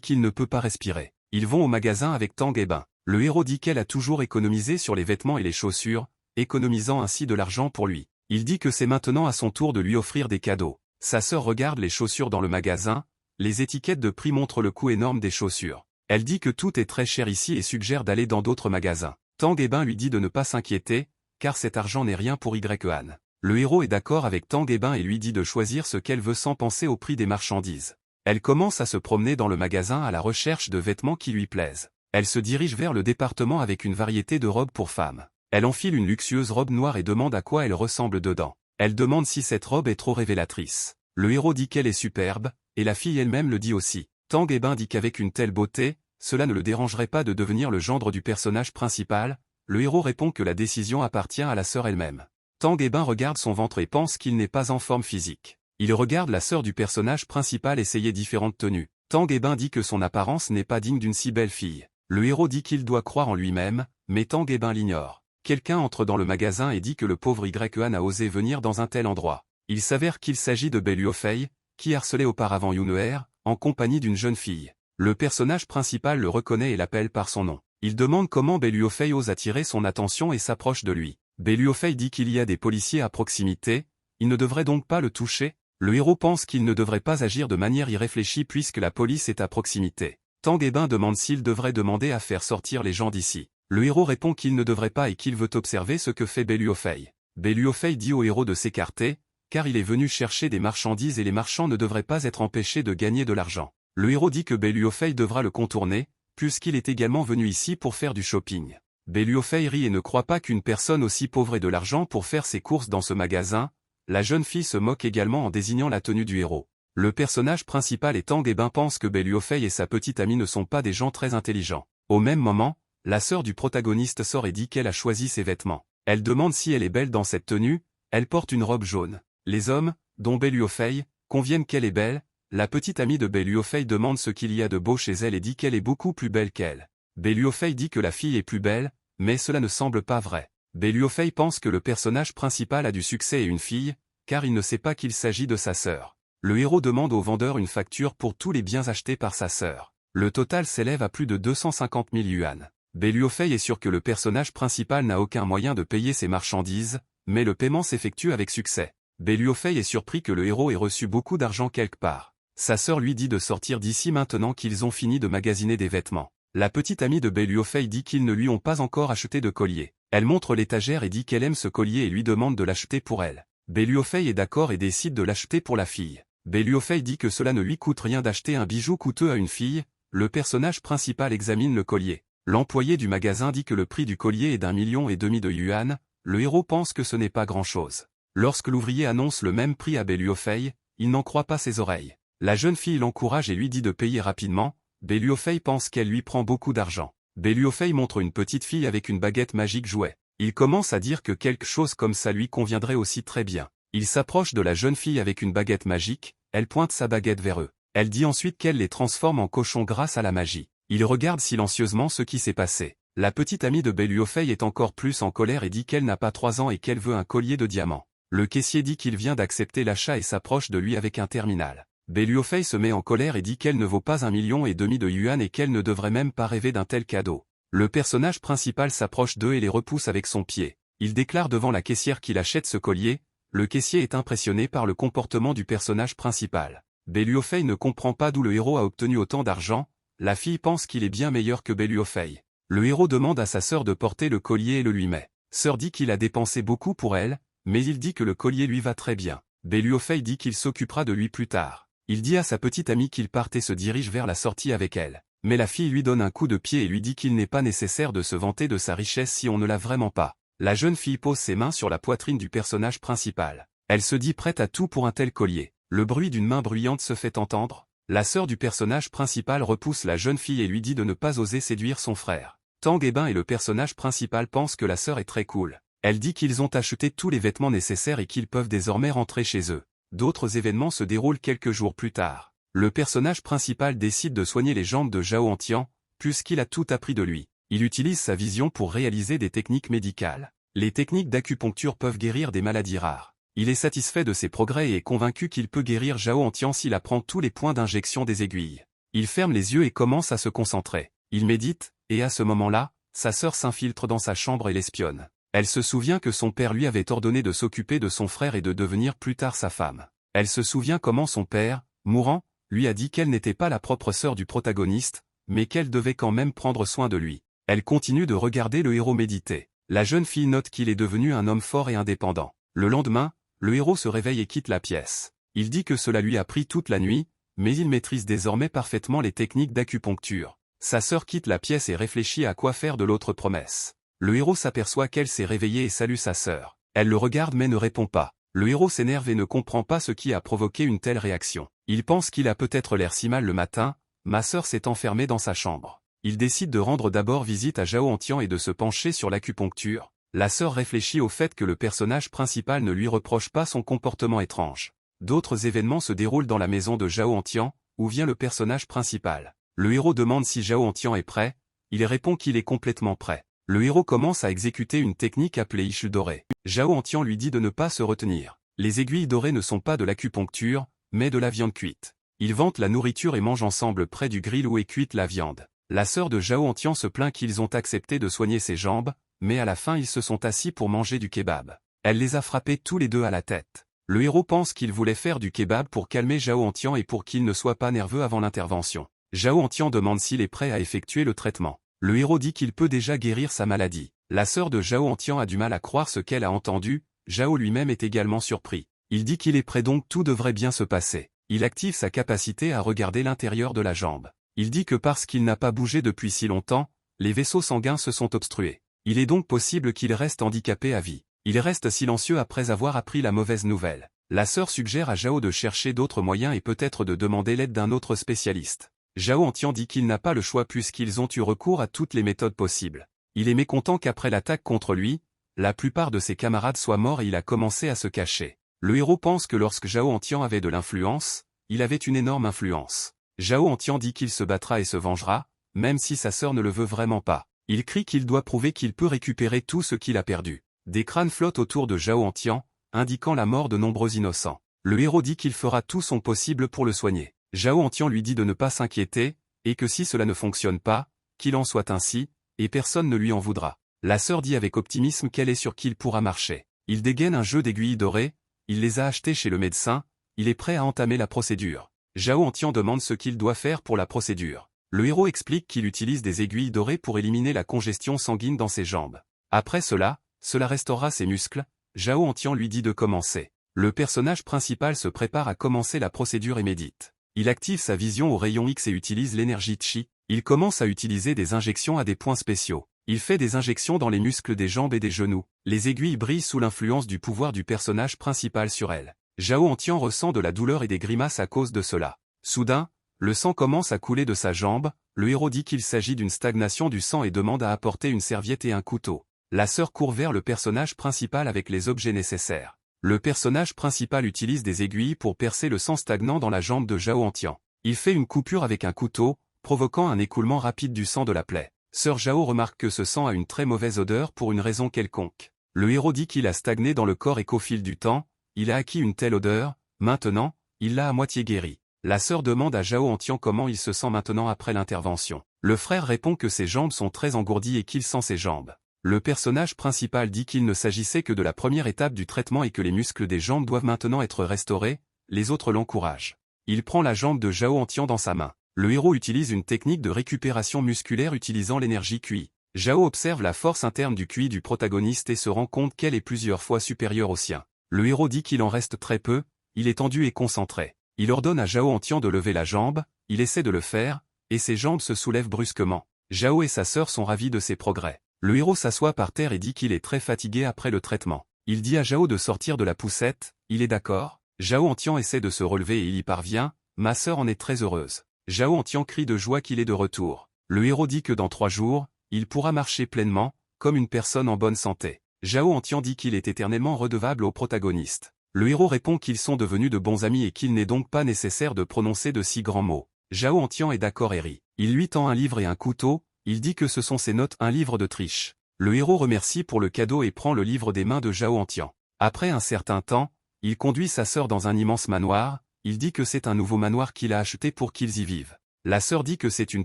A: qu'il ne peut pas respirer. Ils vont au magasin avec Tang Ebin. Le héros dit qu'elle a toujours économisé sur les vêtements et les chaussures, économisant ainsi de l'argent pour lui. Il dit que c'est maintenant à son tour de lui offrir des cadeaux. Sa sœur regarde les chaussures dans le magasin, les étiquettes de prix montrent le coût énorme des chaussures. Elle dit que tout est très cher ici et suggère d'aller dans d'autres magasins. Tang Ebin lui dit de ne pas s'inquiéter, car cet argent n'est rien pour Y-Han. Le héros est d'accord avec Tang Ebin et lui dit de choisir ce qu'elle veut sans penser au prix des marchandises. Elle commence à se promener dans le magasin à la recherche de vêtements qui lui plaisent. Elle se dirige vers le département avec une variété de robes pour femmes. Elle enfile une luxueuse robe noire et demande à quoi elle ressemble dedans. Elle demande si cette robe est trop révélatrice. Le héros dit qu'elle est superbe, et la fille elle-même le dit aussi. Tang Ebin dit qu'avec une telle beauté, cela ne le dérangerait pas de devenir le gendre du personnage principal. Le héros répond que la décision appartient à la sœur elle-même. Tang Ebin regarde son ventre et pense qu'il n'est pas en forme physique. Il regarde la sœur du personnage principal essayer différentes tenues. Tang Ebin dit que son apparence n'est pas digne d'une si belle fille. Le héros dit qu'il doit croire en lui-même, mais Tang Ebin l'ignore. Quelqu'un entre dans le magasin et dit que le pauvre Y-Han a osé venir dans un tel endroit. Il s'avère qu'il s'agit de Bei Luofei, qui harcelait auparavant Yuneer, en compagnie d'une jeune fille. Le personnage principal le reconnaît et l'appelle par son nom. Il demande comment Bei Luofei ose attirer son attention et s'approche de lui. Bei Luofei dit qu'il y a des policiers à proximité, il ne devrait donc pas le toucher. Le héros pense qu'il ne devrait pas agir de manière irréfléchie puisque la police est à proximité. Tang Ebin demande s'il devrait demander à faire sortir les gens d'ici. Le héros répond qu'il ne devrait pas et qu'il veut observer ce que fait Bei Luofei. Bei Luofei dit au héros de s'écarter, car il est venu chercher des marchandises et les marchands ne devraient pas être empêchés de gagner de l'argent. Le héros dit que Bei Luofei devra le contourner, puisqu'il est également venu ici pour faire du shopping. Bei Luofei rit et ne croit pas qu'une personne aussi pauvre ait de l'argent pour faire ses courses dans ce magasin. La jeune fille se moque également en désignant la tenue du héros. Le personnage principal et Tang Ebin pense que Bei Luofei et sa petite amie ne sont pas des gens très intelligents. Au même moment, la sœur du protagoniste sort et dit qu'elle a choisi ses vêtements. Elle demande si elle est belle dans cette tenue, elle porte une robe jaune. Les hommes, dont Bei Luofei, conviennent qu'elle est belle. La petite amie de Bei Luofei demande ce qu'il y a de beau chez elle et dit qu'elle est beaucoup plus belle qu'elle. Bei Luofei dit que la fille est plus belle, mais cela ne semble pas vrai. Bei Luofei pense que le personnage principal a du succès et une fille, car il ne sait pas qu'il s'agit de sa sœur. Le héros demande au vendeur une facture pour tous les biens achetés par sa sœur. Le total s'élève à plus de 250 000 yuan. Bei Luofei est sûr que le personnage principal n'a aucun moyen de payer ses marchandises, mais le paiement s'effectue avec succès. Bei Luofei est surpris que le héros ait reçu beaucoup d'argent quelque part. Sa sœur lui dit de sortir d'ici maintenant qu'ils ont fini de magasiner des vêtements. La petite amie de Bei Luofei dit qu'ils ne lui ont pas encore acheté de collier. Elle montre l'étagère et dit qu'elle aime ce collier et lui demande de l'acheter pour elle. Bei Luofei est d'accord et décide de l'acheter pour la fille. Bei Luofei dit que cela ne lui coûte rien d'acheter un bijou coûteux à une fille. Le personnage principal examine le collier. L'employé du magasin dit que le prix du collier est d'1,5 million de yuan. Le héros pense que ce n'est pas grand-chose. Lorsque l'ouvrier annonce le même prix à Bei Luofei, il n'en croit pas ses oreilles. La jeune fille l'encourage et lui dit de payer rapidement. Bei Luofei pense qu'elle lui prend beaucoup d'argent. Bei Luofei montre une petite fille avec une baguette magique jouet. Il commence à dire que quelque chose comme ça lui conviendrait aussi très bien. Il s'approche de la jeune fille avec une baguette magique, elle pointe sa baguette vers eux. Elle dit ensuite qu'elle les transforme en cochons grâce à la magie. Il regarde silencieusement ce qui s'est passé. La petite amie de Beluofei est encore plus en colère et dit qu'elle n'a pas 3 ans et qu'elle veut un collier de diamants. Le caissier dit qu'il vient d'accepter l'achat et s'approche de lui avec un terminal. Beluofei se met en colère et dit qu'elle ne vaut pas 1,5 million de yuan et qu'elle ne devrait même pas rêver d'un tel cadeau. Le personnage principal s'approche d'eux et les repousse avec son pied. Il déclare devant la caissière qu'il achète ce collier. Le caissier est impressionné par le comportement du personnage principal. Beluofei ne comprend pas d'où le héros a obtenu autant d'argent. La fille pense qu'il est bien meilleur que Beluofei. Le héros demande à sa sœur de porter le collier et le lui met. Sœur dit qu'il a dépensé beaucoup pour elle, mais il dit que le collier lui va très bien. Beluofei dit qu'il s'occupera de lui plus tard. Il dit à sa petite amie qu'il parte et se dirige vers la sortie avec elle. Mais la fille lui donne un coup de pied et lui dit qu'il n'est pas nécessaire de se vanter de sa richesse si on ne l'a vraiment pas. La jeune fille pose ses mains sur la poitrine du personnage principal. Elle se dit prête à tout pour un tel collier. Le bruit d'une main bruyante se fait entendre. La sœur du personnage principal repousse la jeune fille et lui dit de ne pas oser séduire son frère. Tang Ebin et le personnage principal pensent que la sœur est très cool. Elle dit qu'ils ont acheté tous les vêtements nécessaires et qu'ils peuvent désormais rentrer chez eux. D'autres événements se déroulent quelques jours plus tard. Le personnage principal décide de soigner les jambes de Zhao Antian, puisqu'il a tout appris de lui. Il utilise sa vision pour réaliser des techniques médicales. Les techniques d'acupuncture peuvent guérir des maladies rares. Il est satisfait de ses progrès et est convaincu qu'il peut guérir Zhao Antian s'il apprend tous les points d'injection des aiguilles. Il ferme les yeux et commence à se concentrer. Il médite, et à ce moment-là, sa sœur s'infiltre dans sa chambre et l'espionne. Elle se souvient que son père lui avait ordonné de s'occuper de son frère et de devenir plus tard sa femme. Elle se souvient comment son père, mourant, lui a dit qu'elle n'était pas la propre sœur du protagoniste, mais qu'elle devait quand même prendre soin de lui. Elle continue de regarder le héros méditer. La jeune fille note qu'il est devenu un homme fort et indépendant. Le lendemain, le héros se réveille et quitte la pièce. Il dit que cela lui a pris toute la nuit, mais il maîtrise désormais parfaitement les techniques d'acupuncture. Sa sœur quitte la pièce et réfléchit à quoi faire de l'autre promesse. Le héros s'aperçoit qu'elle s'est réveillée et salue sa sœur. Elle le regarde mais ne répond pas. Le héros s'énerve et ne comprend pas ce qui a provoqué une telle réaction. Il pense qu'il a peut-être l'air si mal le matin, ma sœur s'est enfermée dans sa chambre. Il décide de rendre d'abord visite à Zhao Antian et de se pencher sur l'acupuncture. La sœur réfléchit au fait que le personnage principal ne lui reproche pas son comportement étrange. D'autres événements se déroulent dans la maison de Zhao Antian, où vient le personnage principal. Le héros demande si Zhao Antian est prêt, il répond qu'il est complètement prêt. Le héros commence à exécuter une technique appelée Ishu doré. Zhao Antian lui dit de ne pas se retenir. Les aiguilles dorées ne sont pas de l'acupuncture, mais de la viande cuite. Ils vantent la nourriture et mangent ensemble près du grill où est cuite la viande. La sœur de Zhao Antian se plaint qu'ils ont accepté de soigner ses jambes, mais à la fin ils se sont assis pour manger du kebab. Elle les a frappés tous les deux à la tête. Le héros pense qu'il voulait faire du kebab pour calmer Zhao Antian et pour qu'il ne soit pas nerveux avant l'intervention. Zhao Antian demande s'il est prêt à effectuer le traitement. Le héros dit qu'il peut déjà guérir sa maladie. La sœur de Zhao Antian a du mal à croire ce qu'elle a entendu, Zhao lui-même est également surpris. Il dit qu'il est prêt donc tout devrait bien se passer. Il active sa capacité à regarder l'intérieur de la jambe. Il dit que parce qu'il n'a pas bougé depuis si longtemps, les vaisseaux sanguins se sont obstrués. Il est donc possible qu'il reste handicapé à vie. Il reste silencieux après avoir appris la mauvaise nouvelle. La sœur suggère à Zhao de chercher d'autres moyens et peut-être de demander l'aide d'un autre spécialiste. Zhao Antian dit qu'il n'a pas le choix puisqu'ils ont eu recours à toutes les méthodes possibles. Il est mécontent qu'après l'attaque contre lui, la plupart de ses camarades soient morts et il a commencé à se cacher. Le héros pense que lorsque Zhao Antian avait de l'influence, il avait une énorme influence. Zhao Antian dit qu'il se battra et se vengera, même si sa sœur ne le veut vraiment pas. Il crie qu'il doit prouver qu'il peut récupérer tout ce qu'il a perdu. Des crânes flottent autour de Zhao Antian, indiquant la mort de nombreux innocents. Le héros dit qu'il fera tout son possible pour le soigner. Zhao Antian lui dit de ne pas s'inquiéter, et que si cela ne fonctionne pas, qu'il en soit ainsi, et personne ne lui en voudra. La sœur dit avec optimisme qu'elle est sûre qu'il pourra marcher. Il dégaine un jeu d'aiguilles dorées, il les a achetées chez le médecin, il est prêt à entamer la procédure. Zhao Antian demande ce qu'il doit faire pour la procédure. Le héros explique qu'il utilise des aiguilles dorées pour éliminer la congestion sanguine dans ses jambes. Après cela restaurera ses muscles. Zhao Antian lui dit de commencer. Le personnage principal se prépare à commencer la procédure et médite. Il active sa vision au rayon X et utilise l'énergie Chi. Il commence à utiliser des injections à des points spéciaux. Il fait des injections dans les muscles des jambes et des genoux. Les aiguilles brillent sous l'influence du pouvoir du personnage principal sur elle. Zhao Antian ressent de la douleur et des grimaces à cause de cela. Soudain, le sang commence à couler de sa jambe. Le héros dit qu'il s'agit d'une stagnation du sang et demande à apporter une serviette et un couteau. La sœur court vers le personnage principal avec les objets nécessaires. Le personnage principal utilise des aiguilles pour percer le sang stagnant dans la jambe de Zhao Antian. Il fait une coupure avec un couteau, provoquant un écoulement rapide du sang de la plaie. Sœur Zhao remarque que ce sang a une très mauvaise odeur pour une raison quelconque. Le héros dit qu'il a stagné dans le corps et qu'au fil du temps, il a acquis une telle odeur, maintenant, il l'a à moitié guéri. La sœur demande à Zhao Antian comment il se sent maintenant après l'intervention. Le frère répond que ses jambes sont très engourdies et qu'il sent ses jambes. Le personnage principal dit qu'il ne s'agissait que de la première étape du traitement et que les muscles des jambes doivent maintenant être restaurés, les autres l'encouragent. Il prend la jambe de Zhao Antian dans sa main. Le héros utilise une technique de récupération musculaire utilisant l'énergie QI. Zhao observe la force interne du QI du protagoniste et se rend compte qu'elle est plusieurs fois supérieure au sien. Le héros dit qu'il en reste très peu, il est tendu et concentré. Il ordonne à Zhao Antian de lever la jambe, il essaie de le faire, et ses jambes se soulèvent brusquement. Zhao et sa sœur sont ravis de ses progrès. Le héros s'assoit par terre et dit qu'il est très fatigué après le traitement. Il dit à Zhao de sortir de la poussette, il est d'accord. Zhao Antian essaie de se relever et il y parvient, ma sœur en est très heureuse. Zhao Antian crie de joie qu'il est de retour. Le héros dit que dans 3 jours, il pourra marcher pleinement, comme une personne en bonne santé. Zhao Antian dit qu'il est éternellement redevable au protagoniste. Le héros répond qu'ils sont devenus de bons amis et qu'il n'est donc pas nécessaire de prononcer de si grands mots. Zhao Antian est d'accord et rit. Il lui tend un livre et un couteau, il dit que ce sont ses notes, un livre de triche. Le héros remercie pour le cadeau et prend le livre des mains de Zhao Antian. Après un certain temps, il conduit sa sœur dans un immense manoir, il dit que c'est un nouveau manoir qu'il a acheté pour qu'ils y vivent. La sœur dit que c'est une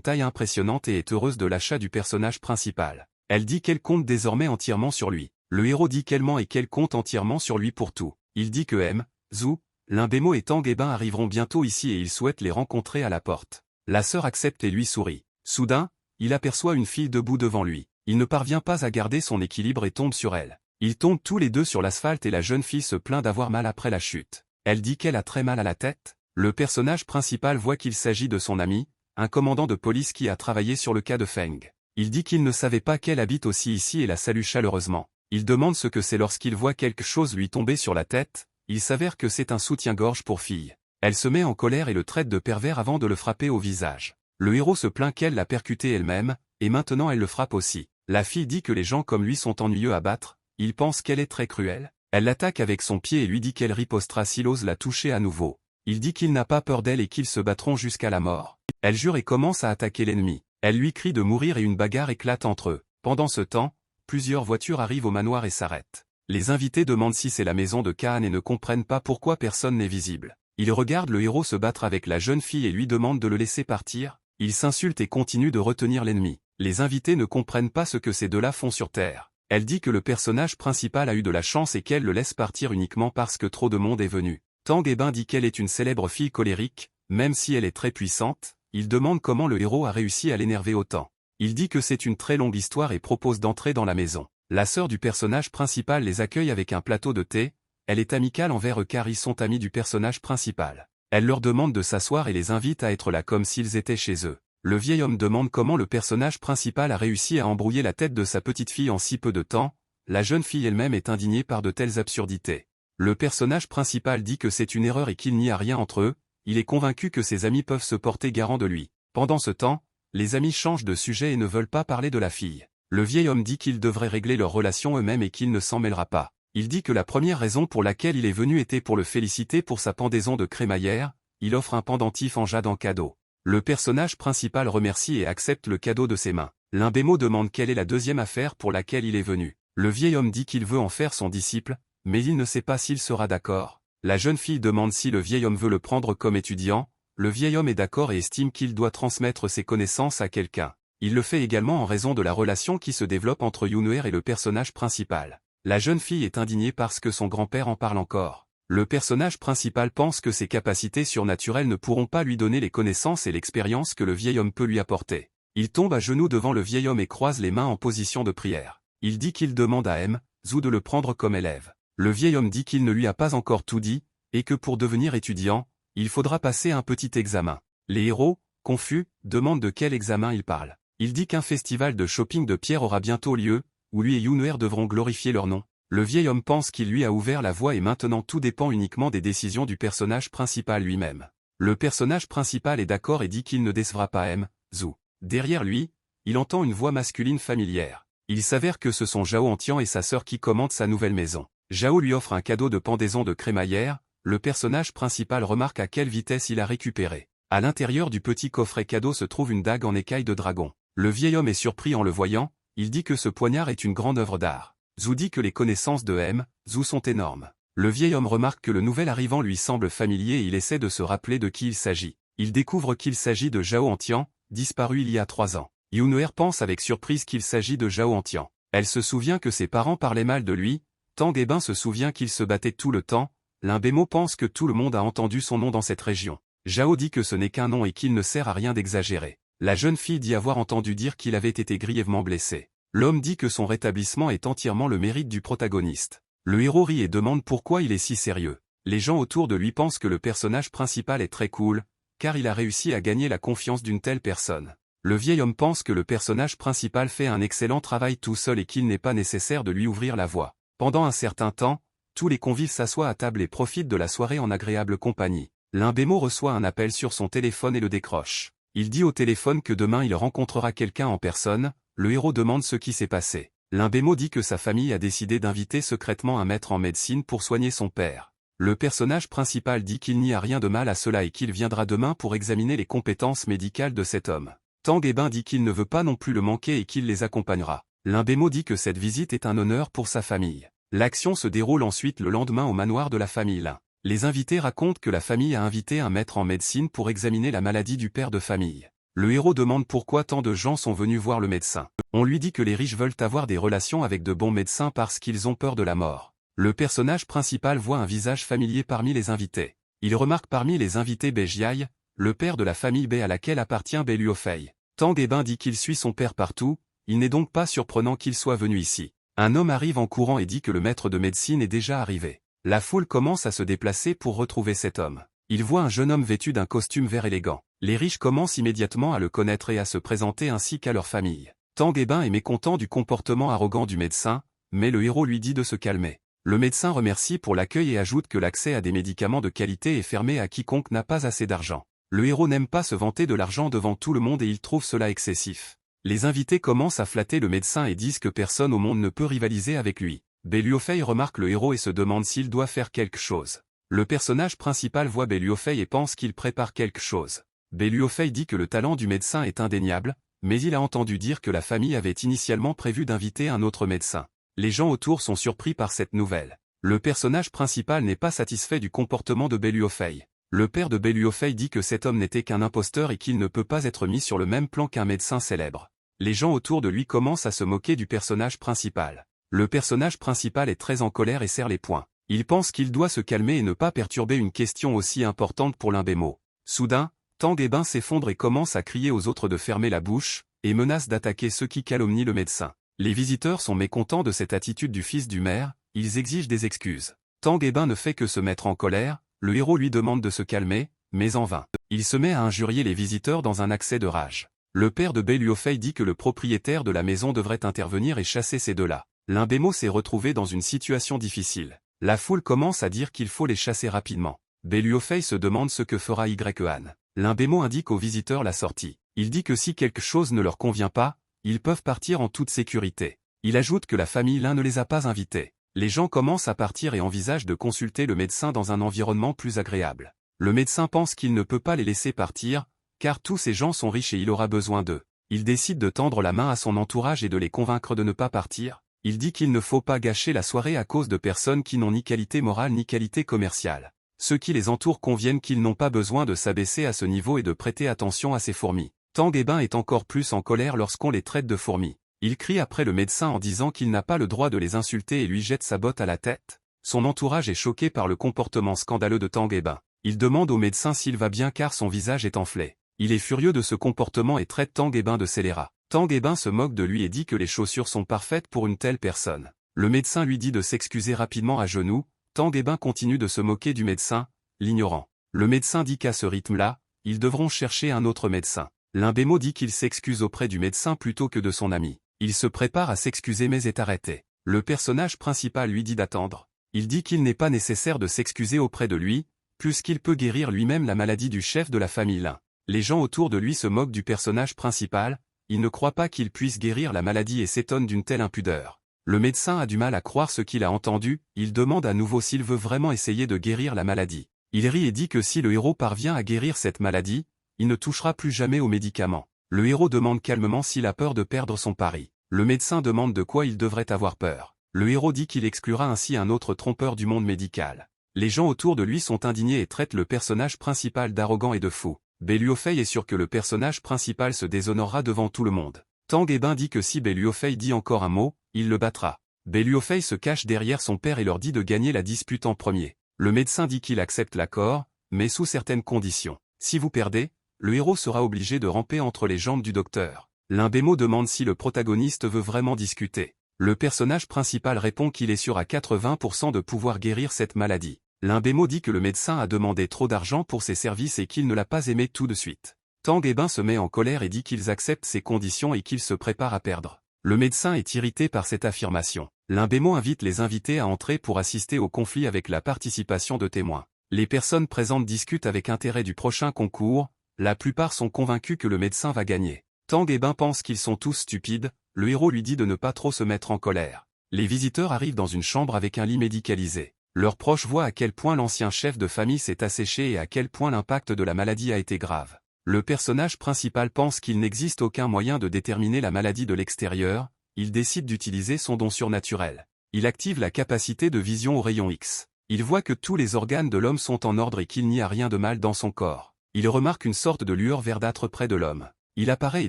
A: taille impressionnante et est heureuse de l'achat du personnage principal. Elle dit qu'elle compte désormais entièrement sur lui. Le héros dit qu'elle ment et qu'elle compte entièrement sur lui pour tout. Il dit que M, Zhu, Limbemo et Tang Ebin arriveront bientôt ici et il souhaite les rencontrer à la porte. La sœur accepte et lui sourit. Soudain, il aperçoit une fille debout devant lui. Il ne parvient pas à garder son équilibre et tombe sur elle. Ils tombent tous les deux sur l'asphalte et la jeune fille se plaint d'avoir mal après la chute. Elle dit qu'elle a très mal à la tête. Le personnage principal voit qu'il s'agit de son ami, un commandant de police qui a travaillé sur le cas de Feng. Il dit qu'il ne savait pas qu'elle habite aussi ici et la salue chaleureusement. Il demande ce que c'est lorsqu'il voit quelque chose lui tomber sur la tête, il s'avère que c'est un soutien-gorge pour fille. Elle se met en colère et le traite de pervers avant de le frapper au visage. Le héros se plaint qu'elle l'a percuté elle-même, et maintenant elle le frappe aussi. La fille dit que les gens comme lui sont ennuyeux à battre, il pense qu'elle est très cruelle. Elle l'attaque avec son pied et lui dit qu'elle ripostera s'il ose la toucher à nouveau. Il dit qu'il n'a pas peur d'elle et qu'ils se battront jusqu'à la mort. Elle jure et commence à attaquer l'ennemi. Elle lui crie de mourir et une bagarre éclate entre eux. Pendant ce temps, plusieurs voitures arrivent au manoir et s'arrêtent. Les invités demandent si c'est la maison de Khan et ne comprennent pas pourquoi personne n'est visible. Ils regardent le héros se battre avec la jeune fille et lui demandent de le laisser partir. Ils s'insultent et continuent de retenir l'ennemi. Les invités ne comprennent pas ce que ces deux-là font sur Terre. Elle dit que le personnage principal a eu de la chance et qu'elle le laisse partir uniquement parce que trop de monde est venu. Tang Ebin dit qu'elle est une célèbre fille colérique, même si elle est très puissante. Il demande comment le héros a réussi à l'énerver autant. Il dit que c'est une très longue histoire et propose d'entrer dans la maison. La sœur du personnage principal les accueille avec un plateau de thé. Elle est amicale envers eux car ils sont amis du personnage principal. Elle leur demande de s'asseoir et les invite à être là comme s'ils étaient chez eux. Le vieil homme demande comment le personnage principal a réussi à embrouiller la tête de sa petite fille en si peu de temps. La jeune fille elle-même est indignée par de telles absurdités. Le personnage principal dit que c'est une erreur et qu'il n'y a rien entre eux. Il est convaincu que ses amis peuvent se porter garant de lui. Pendant ce temps, les amis changent de sujet et ne veulent pas parler de la fille. Le vieil homme dit qu'ils devraient régler leur relation eux-mêmes et qu'il ne s'en mêlera pas. Il dit que la première raison pour laquelle il est venu était pour le féliciter pour sa pendaison de crémaillère. Il offre un pendentif en jade en cadeau. Le personnage principal remercie et accepte le cadeau de ses mains. Limbemo demande quelle est la deuxième affaire pour laquelle il est venu. Le vieil homme dit qu'il veut en faire son disciple, mais il ne sait pas s'il sera d'accord. La jeune fille demande si le vieil homme veut le prendre comme étudiant. Le vieil homme est d'accord et estime qu'il doit transmettre ses connaissances à quelqu'un. Il le fait également en raison de la relation qui se développe entre Yunuer et le personnage principal. La jeune fille est indignée parce que son grand-père en parle encore. Le personnage principal pense que ses capacités surnaturelles ne pourront pas lui donner les connaissances et l'expérience que le vieil homme peut lui apporter. Il tombe à genoux devant le vieil homme et croise les mains en position de prière. Il dit qu'il demande à M, Zhu de le prendre comme élève. Le vieil homme dit qu'il ne lui a pas encore tout dit, et que pour devenir étudiant, il faudra passer un petit examen. Les héros, confus, demandent de quel examen il parle. Il dit qu'un festival de shopping de pierre aura bientôt lieu, où lui et Yunuer devront glorifier leur nom. Le vieil homme pense qu'il lui a ouvert la voie et maintenant tout dépend uniquement des décisions du personnage principal lui-même. Le personnage principal est d'accord et dit qu'il ne décevra pas M, Zhu. Derrière lui, il entend une voix masculine familière. Il s'avère que ce sont Zhao Antian et sa sœur qui commandent sa nouvelle maison. Zhao lui offre un cadeau de pendaison de crémaillère. Le personnage principal remarque à quelle vitesse il a récupéré. À l'intérieur du petit coffret cadeau se trouve une dague en écaille de dragon. Le vieil homme est surpris en le voyant, il dit que ce poignard est une grande œuvre d'art. Zhu dit que les connaissances de Zhu sont énormes. Le vieil homme remarque que le nouvel arrivant lui semble familier et il essaie de se rappeler de qui il s'agit. Il découvre qu'il s'agit de Zhao Antian, disparu il y a 3 ans. Yuneer pense avec surprise qu'il s'agit de Zhao Antian. Elle se souvient que ses parents parlaient mal de lui, Tang Ebin se souvient qu'il se battait tout le temps, Lin Bemo pense que tout le monde a entendu son nom dans cette région. Zhao dit que ce n'est qu'un nom et qu'il ne sert à rien d'exagérer. La jeune fille dit avoir entendu dire qu'il avait été grièvement blessé. L'homme dit que son rétablissement est entièrement le mérite du protagoniste. Le héros rit et demande pourquoi il est si sérieux. Les gens autour de lui pensent que le personnage principal est très cool, car il a réussi à gagner la confiance d'une telle personne. Le vieil homme pense que le personnage principal fait un excellent travail tout seul et qu'il n'est pas nécessaire de lui ouvrir la voie. Pendant un certain temps, tous les convives s'assoient à table et profitent de la soirée en agréable compagnie. Lin Bemo reçoit un appel sur son téléphone et le décroche. Il dit au téléphone que demain il rencontrera quelqu'un en personne, le héros demande ce qui s'est passé. Lin Bemo dit que sa famille a décidé d'inviter secrètement un maître en médecine pour soigner son père. Le personnage principal dit qu'il n'y a rien de mal à cela et qu'il viendra demain pour examiner les compétences médicales de cet homme. Tang Ebin dit qu'il ne veut pas non plus le manquer et qu'il les accompagnera. Lin Bemo dit que cette visite est un honneur pour sa famille. L'action se déroule ensuite le lendemain au manoir de la famille Lin. Les invités racontent que la famille a invité un maître en médecine pour examiner la maladie du père de famille. Le héros demande pourquoi tant de gens sont venus voir le médecin. On lui dit que les riches veulent avoir des relations avec de bons médecins parce qu'ils ont peur de la mort. Le personnage principal voit un visage familier parmi les invités. Il remarque parmi les invités Bejiai, le père de la famille B à laquelle appartient Beluofei. Tang Ebin dit qu'il suit son père partout, il n'est donc pas surprenant qu'il soit venu ici. Un homme arrive en courant et dit que le maître de médecine est déjà arrivé. La foule commence à se déplacer pour retrouver cet homme. Il voit un jeune homme vêtu d'un costume vert élégant. Les riches commencent immédiatement à le connaître et à se présenter ainsi qu'à leur famille. Tang Ebin est mécontent du comportement arrogant du médecin, mais le héros lui dit de se calmer. Le médecin remercie pour l'accueil et ajoute que l'accès à des médicaments de qualité est fermé à quiconque n'a pas assez d'argent. Le héros n'aime pas se vanter de l'argent devant tout le monde et il trouve cela excessif. Les invités commencent à flatter le médecin et disent que personne au monde ne peut rivaliser avec lui. Beluofei remarque le héros et se demande s'il doit faire quelque chose. Le personnage principal voit Beluofei et pense qu'il prépare quelque chose. Beluofei dit que le talent du médecin est indéniable, mais il a entendu dire que la famille avait initialement prévu d'inviter un autre médecin. Les gens autour sont surpris par cette nouvelle. Le personnage principal n'est pas satisfait du comportement de Beluofei. Le père de Beluofei dit que cet homme n'était qu'un imposteur et qu'il ne peut pas être mis sur le même plan qu'un médecin célèbre. Les gens autour de lui commencent à se moquer du personnage principal. Le personnage principal est très en colère et serre les poings. Il pense qu'il doit se calmer et ne pas perturber une question aussi importante pour Lin Bemo. Soudain, Tang Ebin s'effondre et commence à crier aux autres de fermer la bouche, et menace d'attaquer ceux qui calomnient le médecin. Les visiteurs sont mécontents de cette attitude du fils du maire, ils exigent des excuses. Tang Ebin ne fait que se mettre en colère, le héros lui demande de se calmer, mais en vain. Il se met à injurier les visiteurs dans un accès de rage. Le père de Beluofei dit que le propriétaire de la maison devrait intervenir et chasser ces deux-là. Lin Bemo s'est retrouvé dans une situation difficile. La foule commence à dire qu'il faut les chasser rapidement. Beluofei se demande ce que fera Yuan. Lin Bemo indique aux visiteurs la sortie. Il dit que si quelque chose ne leur convient pas, ils peuvent partir en toute sécurité. Il ajoute que la famille Lin ne les a pas invités. Les gens commencent à partir et envisagent de consulter le médecin dans un environnement plus agréable. Le médecin pense qu'il ne peut pas les laisser partir, car tous ces gens sont riches et il aura besoin d'eux. Il décide de tendre la main à son entourage et de les convaincre de ne pas partir. Il dit qu'il ne faut pas gâcher la soirée à cause de personnes qui n'ont ni qualité morale ni qualité commerciale. Ceux qui les entourent conviennent qu'ils n'ont pas besoin de s'abaisser à ce niveau et de prêter attention à ces fourmis. Tang Ebin est encore plus en colère lorsqu'on les traite de fourmis. Il crie après le médecin en disant qu'il n'a pas le droit de les insulter et lui jette sa botte à la tête. Son entourage est choqué par le comportement scandaleux de Tang Ebin. Il demande au médecin s'il va bien car son visage est enflé. Il est furieux de ce comportement et traite Tang Ebin de scélérat. Tang Ebin se moque de lui et dit que les chaussures sont parfaites pour une telle personne. Le médecin lui dit de s'excuser rapidement à genoux. Tang Ebin continue de se moquer du médecin, l'ignorant. Le médecin dit qu'à ce rythme-là, ils devront chercher un autre médecin. Lin Bemo dit qu'il s'excuse auprès du médecin plutôt que de son ami. Il se prépare à s'excuser mais est arrêté. Le personnage principal lui dit d'attendre. Il dit qu'il n'est pas nécessaire de s'excuser auprès de lui, puisqu'il peut guérir lui-même la maladie du chef de la famille Lin. Les gens autour de lui se moquent du personnage principal, ils ne croient pas qu'il puisse guérir la maladie et s'étonnent d'une telle impudeur. Le médecin a du mal à croire ce qu'il a entendu, il demande à nouveau s'il veut vraiment essayer de guérir la maladie. Il rit et dit que si le héros parvient à guérir cette maladie, il ne touchera plus jamais aux médicaments. Le héros demande calmement s'il a peur de perdre son pari. Le médecin demande de quoi il devrait avoir peur. Le héros dit qu'il exclura ainsi un autre trompeur du monde médical. Les gens autour de lui sont indignés et traitent le personnage principal d'arrogant et de fou. Beluofei est sûr que le personnage principal se déshonorera devant tout le monde. Tang Ebin dit que si Beluofei dit encore un mot, il le battra. Beluofei se cache derrière son père et leur dit de gagner la dispute en premier. Le médecin dit qu'il accepte l'accord, mais sous certaines conditions. Si vous perdez, le héros sera obligé de ramper entre les jambes du docteur. Limbemo demande si le protagoniste veut vraiment discuter. Le personnage principal répond qu'il est sûr à 80% de pouvoir guérir cette maladie. Limbemo dit que le médecin a demandé trop d'argent pour ses services et qu'il ne l'a pas aimé tout de suite. Tang Ebin se met en colère et dit qu'ils acceptent ces conditions et qu'ils se préparent à perdre. Le médecin est irrité par cette affirmation. Limbemo invite les invités à entrer pour assister au conflit avec la participation de témoins. Les personnes présentes discutent avec intérêt du prochain concours, la plupart sont convaincus que le médecin va gagner. Tang Ebin pense qu'ils sont tous stupides, le héros lui dit de ne pas trop se mettre en colère. Les visiteurs arrivent dans une chambre avec un lit médicalisé. Leurs proches voient à quel point l'ancien chef de famille s'est asséché et à quel point l'impact de la maladie a été grave. Le personnage principal pense qu'il n'existe aucun moyen de déterminer la maladie de l'extérieur, il décide d'utiliser son don surnaturel. Il active la capacité de vision au rayon X. Il voit que tous les organes de l'homme sont en ordre et qu'il n'y a rien de mal dans son corps. Il remarque une sorte de lueur verdâtre près de l'homme. Il apparaît et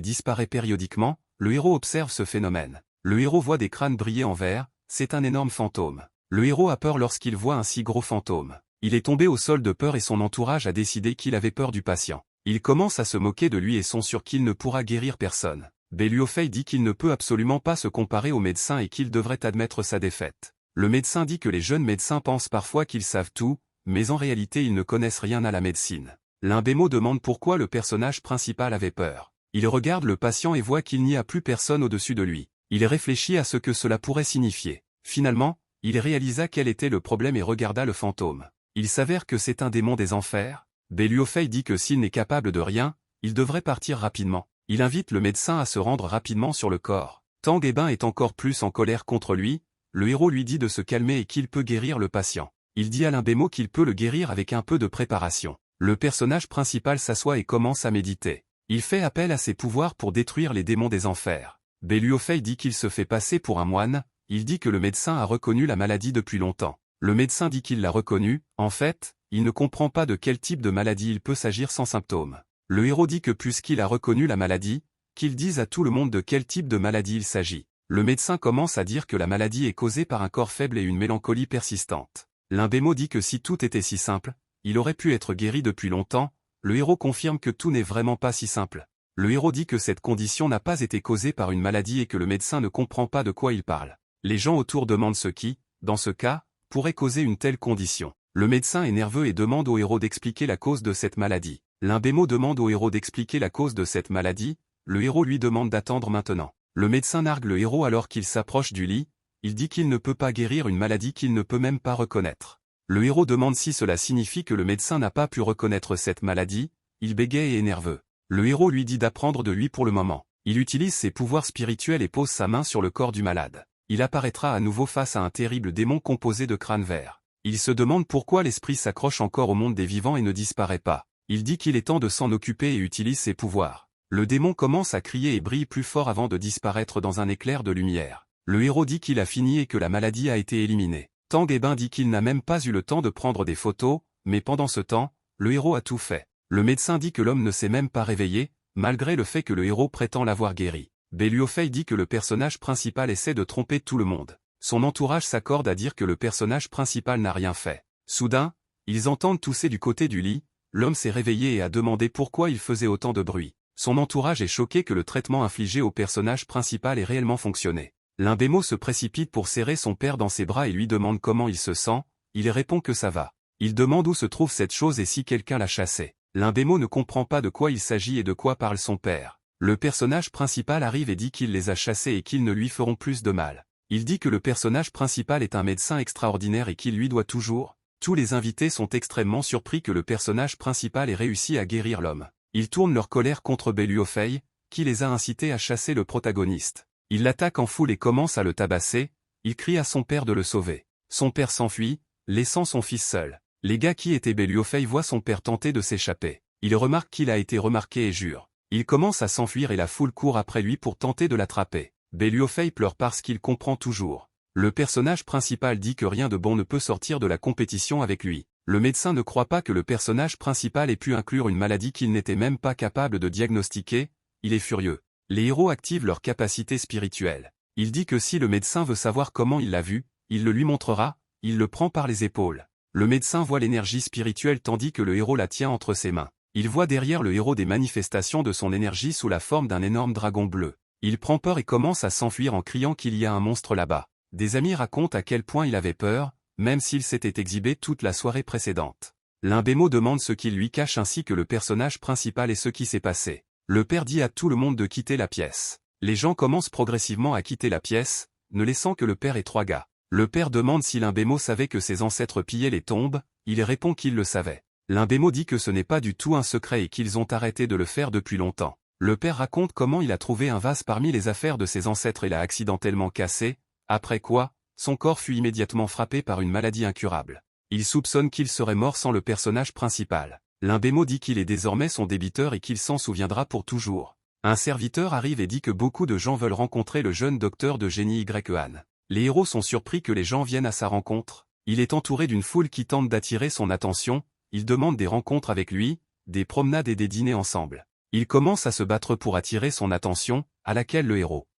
A: disparaît périodiquement, le héros observe ce phénomène. Le héros voit des crânes briller en vert, c'est un énorme fantôme. Le héros a peur lorsqu'il voit un si gros fantôme. Il est tombé au sol de peur et son entourage a décidé qu'il avait peur du patient. Il commence à se moquer de lui et sont sûrs qu'il ne pourra guérir personne. Beluofei dit qu'il ne peut absolument pas se comparer au médecin et qu'il devrait admettre sa défaite. Le médecin dit que les jeunes médecins pensent parfois qu'ils savent tout, mais en réalité ils ne connaissent rien à la médecine. Limbemo demande pourquoi le personnage principal avait peur. Il regarde le patient et voit qu'il n'y a plus personne au-dessus de lui. Il réfléchit à ce que cela pourrait signifier. Finalement, il réalisa quel était le problème et regarda le fantôme. Il s'avère que c'est un démon des enfers. Beluofei dit que s'il n'est capable de rien, il devrait partir rapidement. Il invite le médecin à se rendre rapidement sur le corps. Tang Ebin est encore plus en colère contre lui, le héros lui dit de se calmer et qu'il peut guérir le patient. Il dit à Limbemo qu'il peut le guérir avec un peu de préparation. Le personnage principal s'assoit et commence à méditer. Il fait appel à ses pouvoirs pour détruire les démons des enfers. Beluofei dit qu'il se fait passer pour un moine, il dit que le médecin a reconnu la maladie depuis longtemps. Le médecin dit qu'il l'a reconnue, en fait, il ne comprend pas de quel type de maladie il peut s'agir sans symptômes. Le héros dit que puisqu'il a reconnu la maladie, qu'il dise à tout le monde de quel type de maladie il s'agit. Le médecin commence à dire que la maladie est causée par un corps faible et une mélancolie persistante. Limbemo dit que si tout était si simple, il aurait pu être guéri depuis longtemps, le héros confirme que tout n'est vraiment pas si simple. Le héros dit que cette condition n'a pas été causée par une maladie et que le médecin ne comprend pas de quoi il parle. Les gens autour demandent ce qui, dans ce cas, pourrait causer une telle condition. Le médecin est nerveux et demande au héros d'expliquer la cause de cette maladie. Limbemo demande au héros d'expliquer la cause de cette maladie, le héros lui demande d'attendre maintenant. Le médecin nargue le héros alors qu'il s'approche du lit, il dit qu'il ne peut pas guérir une maladie qu'il ne peut même pas reconnaître. Le héros demande si cela signifie que le médecin n'a pas pu reconnaître cette maladie, il bégaye et est nerveux. Le héros lui dit d'apprendre de lui pour le moment. Il utilise ses pouvoirs spirituels et pose sa main sur le corps du malade. Il apparaîtra à nouveau face à un terrible démon composé de crânes verts. Il se demande pourquoi l'esprit s'accroche encore au monde des vivants et ne disparaît pas. Il dit qu'il est temps de s'en occuper et utilise ses pouvoirs. Le démon commence à crier et brille plus fort avant de disparaître dans un éclair de lumière. Le héros dit qu'il a fini et que la maladie a été éliminée. Tang Ebin dit qu'il n'a même pas eu le temps de prendre des photos, mais pendant ce temps, le héros a tout fait. Le médecin dit que l'homme ne s'est même pas réveillé, malgré le fait que le héros prétend l'avoir guéri. Beluofei dit que le personnage principal essaie de tromper tout le monde. Son entourage s'accorde à dire que le personnage principal n'a rien fait. Soudain, ils entendent tousser du côté du lit, l'homme s'est réveillé et a demandé pourquoi il faisait autant de bruit. Son entourage est choqué que le traitement infligé au personnage principal ait réellement fonctionné. Limbemo se précipite pour serrer son père dans ses bras et lui demande comment il se sent, il répond que ça va. Il demande où se trouve cette chose et si quelqu'un l'a chassée. Limbemo ne comprend pas de quoi il s'agit et de quoi parle son père. Le personnage principal arrive et dit qu'il les a chassés et qu'ils ne lui feront plus de mal. Il dit que le personnage principal est un médecin extraordinaire et qu'il lui doit toujours. Tous les invités sont extrêmement surpris que le personnage principal ait réussi à guérir l'homme. Ils tournent leur colère contre Beluofei, qui les a incités à chasser le protagoniste. Il l'attaque en foule et commence à le tabasser, il crie à son père de le sauver. Son père s'enfuit, laissant son fils seul. Les gars qui étaient Beluofei voient son père tenter de s'échapper. Il remarque qu'il a été remarqué et jure. Il commence à s'enfuir et la foule court après lui pour tenter de l'attraper. Beluofei pleure parce qu'il comprend toujours. Le personnage principal dit que rien de bon ne peut sortir de la compétition avec lui. Le médecin ne croit pas que le personnage principal ait pu inclure une maladie qu'il n'était même pas capable de diagnostiquer, il est furieux. Les héros activent leur capacité spirituelle. Il dit que si le médecin veut savoir comment il l'a vu, il le lui montrera, il le prend par les épaules. Le médecin voit l'énergie spirituelle tandis que le héros la tient entre ses mains. Il voit derrière le héros des manifestations de son énergie sous la forme d'un énorme dragon bleu. Il prend peur et commence à s'enfuir en criant qu'il y a un monstre là-bas. Des amis racontent à quel point il avait peur, même s'il s'était exhibé toute la soirée précédente. L'un Bémo demande ce qu'il lui cache ainsi que le personnage principal et ce qui s'est passé. Le père dit à tout le monde de quitter la pièce. Les gens commencent progressivement à quitter la pièce, ne laissant que le père et 3 gars. Le père demande si l'un Bémo savait que ses ancêtres pillaient les tombes, il répond qu'il le savait. L'un Bémo dit que ce n'est pas du tout un secret et qu'ils ont arrêté de le faire depuis longtemps. Le père raconte comment il a trouvé un vase parmi les affaires de ses ancêtres et l'a accidentellement cassé, après quoi, son corps fut immédiatement frappé par une maladie incurable. Il soupçonne qu'il serait mort sans le personnage principal. L'un Bémo dit qu'il est désormais son débiteur et qu'il s'en souviendra pour toujours. Un serviteur arrive et dit que beaucoup de gens veulent rencontrer le jeune docteur de génie Yuan. Les héros sont surpris que les gens viennent à sa rencontre. Il est entouré d'une foule qui tente d'attirer son attention, il demande des rencontres avec lui, des promenades et des dîners ensemble. Il commence à se battre pour attirer son attention, à laquelle le héros